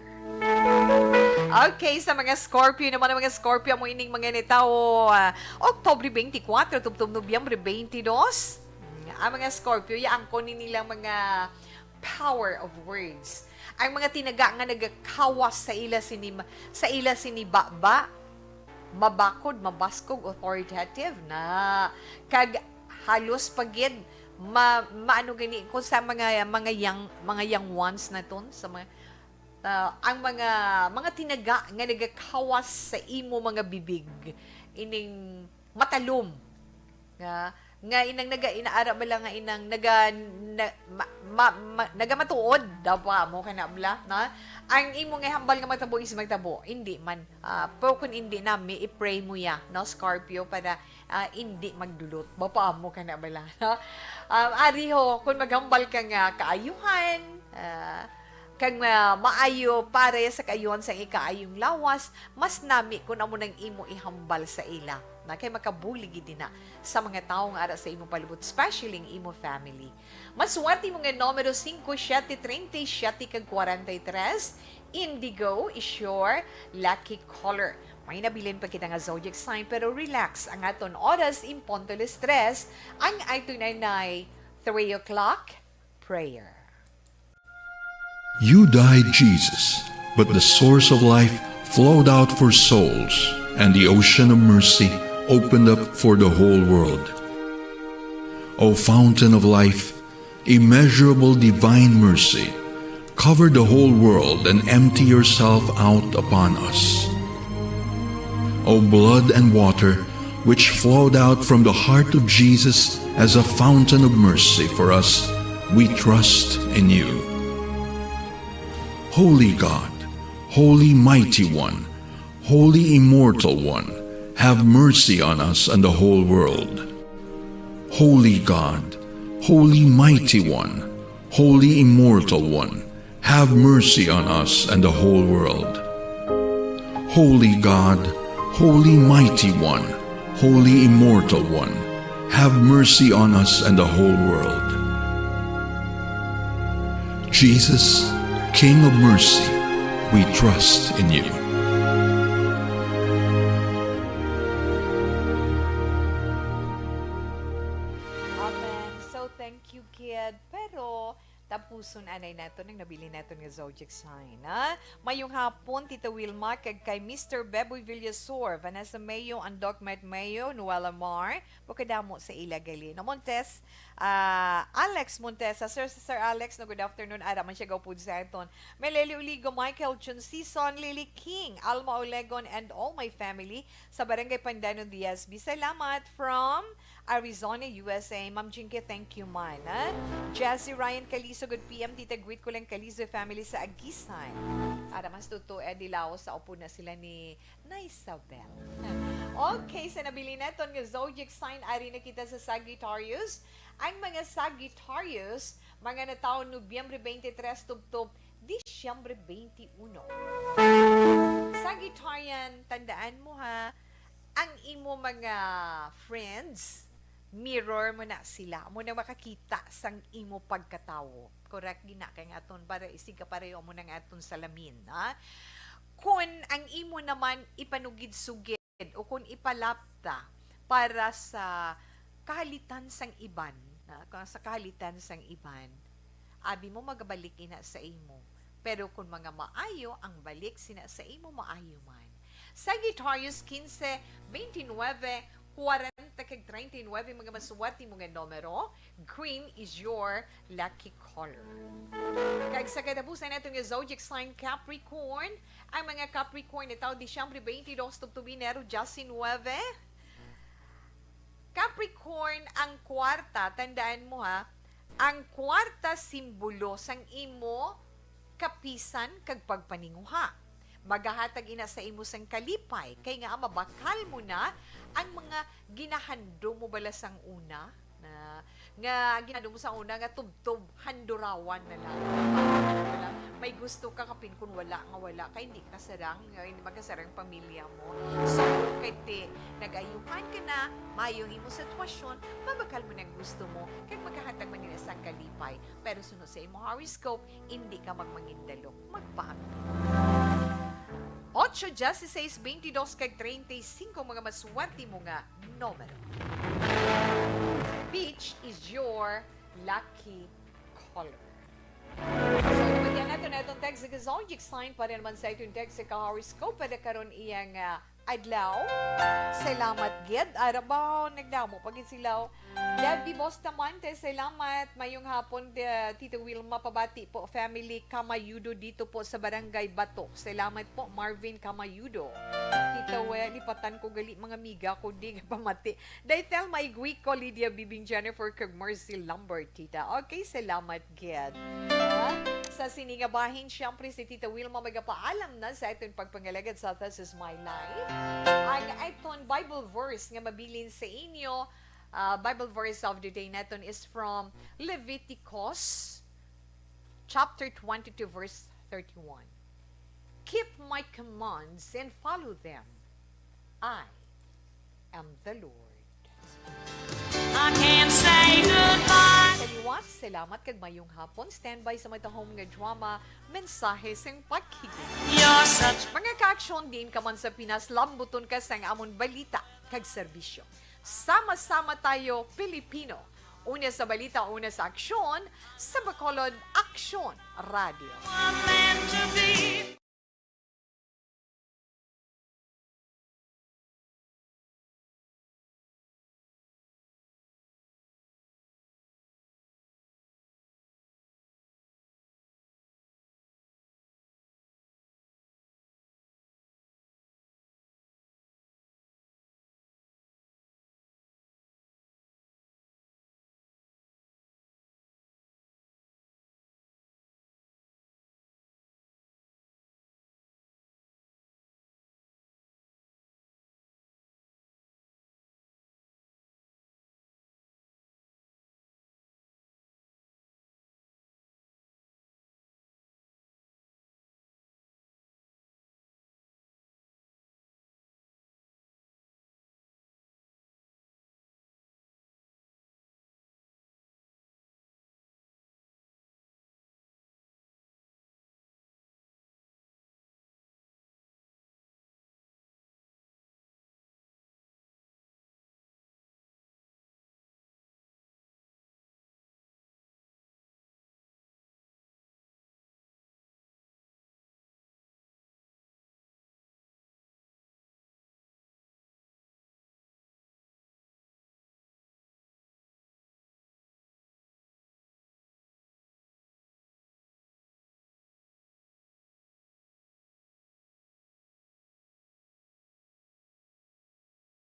Okay, sa mga Scorpio naman, ang mga Scorpio mo ining mga nitao, Oktobre 24, tubtub Nobyembre 22, ang mga Scorpio, yaangko nilang mga power of words. Ang mga tinaga nga nagakawas sa ila sinibaba, mabakod, mabaskog, authoritative na kag halos pagid maano gani kung sa mga young ones na ton sa mga ang mga tinaga nga nagakawas sa imo mga bibig ining matalom nga inang inaara ba lang nga inang nagamatuod daw pa mo kanabla na ang imo nga hambal nga magtabo is magtabo hindi man pero kung hindi na i-pray mo ya no Scorpio para hindi magdulot bapa mo kanabla no ari ho kung maghambal ka nga kaayuhan kang maayo pare sa kaayuhan sa ikaayong lawas mas nami kung amo nang imo ihambal sa ila na kay makabulig din na sa mga taong ara sa imo palibot, especially ng imo family. Maswerte mo nga numero 5, 7, 37, kag 43, indigo is your lucky color. May nabilin pa kita nga zodiac sign, pero relax ang aton oras in Ponto de Stress, ang ay tunay 3 o'clock prayer. You died, Jesus, but the source of life flowed out for souls, and the ocean of mercy opened up for the whole world. O fountain of life, immeasurable divine mercy, cover the whole world and empty yourself out upon us. O blood and water, which flowed out from the heart of Jesus as a fountain of mercy for us, we trust in you. Holy God, Holy Mighty One, Holy Immortal One, have mercy on us and the whole world. Holy God, Holy Mighty One, Holy Immortal One, have mercy on us and the whole world. Holy God, Holy Mighty One, Holy Immortal One, have mercy on us and the whole world. Jesus, King of mercy, we trust in you. Pero tapuson anay nato nang nabili nato nga zodiac sign. Mayong hapon, Tita Wilma, kag kay Mr. Beboy Villasor, Vanessa Mayo, and Doc Matt Mayo, Noela Mar, bukadamo sa Ilagali. No, Montes, Alex Montesa, Sir Alex, no, good afternoon. Ara man siya gawpod sa aton. Meleli Uligo, Michael Chunsison, Lily King, Alma Olegon, and all my family sa Barangay Pandanon, DSB. Salamat from Arizona, USA. Ma'am Jinky, thank you man. Jazzy Ryan Calizo, good PM. Tita greet ko lang Calizo family sa Agisan. Para mas tuto, Edilao, sa upo na sila ni Isabel. Okay, sa nabili natin ng zodiac sign, ari na kita sa Sagittarius. Ang mga Sagittarius, mga nataon Nobyembre 23, tubtob, Disyembre 21. Sagittarian, tandaan mo ha, ang imo mga friends, mirror mo na sila. Mo na makakita sang imo pagkatawo. Correct, gina kay aton para isiga pareho mo nang aton salamin. Ha? Kung ang imo naman ipanugid-sugid o kung ipalapta para sa kahalitan sang iban, sa kahalitan sang iban, abi mo magabalik ina sa imo. Pero kung mga maayo, ang balik sina sa imo maayo man. Sagittarius 15, 29, 40, kag 39, mga masuwati mga numero. Green is your lucky color. Kag sa katapusan natin yung zodiac sign Capricorn, ang mga Capricorn ito, Disyembre 22, Tuktubinero, Justin 9. Capricorn, ang kwarta, tandaan mo ha, ang kwarta simbolo sang imo kapisan kag pagpaninguha. Magahatag ina sa imo sang kalipay kay nga mabakal mo na ang mga ginahando mo bala sang una na nga ginahando mo sa una nga tubtob handurawan na lang. may gusto ka kapin kung wala nga wala kay hindi ka sarang, hindi magkasarang pamilya mo. So, kay ti, nag-ayuhan ka na, mayong imo sitwasyon, mabakal mo ng gusto mo, kaya magkahatag man nila sa kalipay. Pero sunod sa imo horoscope, hindi ka magmangindalok, magpaano. 8, 16, 22, kag 35 mga maswerte mo nga numero. Peach is your lucky color. So, ibigyan natin na itong text sa zodiac sign para naman sa itong text sa horoscope para karon iyang adlaw. Salamat, Gid. Arabaw, nagdamo pagin silaw. Debbie Bustamante, salamat. Mayong hapon, Tito Wilma, pabati po. Family Kamayudo dito po sa Barangay Bato. Salamat po, Marvin Kamayudo. Tito, lipatan ko gali mga miga ko, di nga pamati. Dahil maigwi ko, Lydia Bibing Jennifer kag Mercy Lambert, tita. Okay, salamat, Gid. Sa siningabahin, syempre si Tita Wilma magpaalam na sa itong pagpangalagad sa This Is My Life. Ang itong Bible verse nga mabilin sa inyo, Bible verse of the day natin is from Leviticus chapter 22 verse 31. Keep my commands and follow them. I am the Lord. I can't say goodbye. Kaliwat, salamat kag mayong hapon. Standby sa matahong nga drama, mensahe sing pagkigit. You're such Mga ka-aksyon din ka man sa Pinas, lambuton ka sa amon balita kag serbisyo. Sama-sama tayo, Pilipino. Una sa balita, una sa aksyon, sa Bacolod Aksyon Radio. meant to be.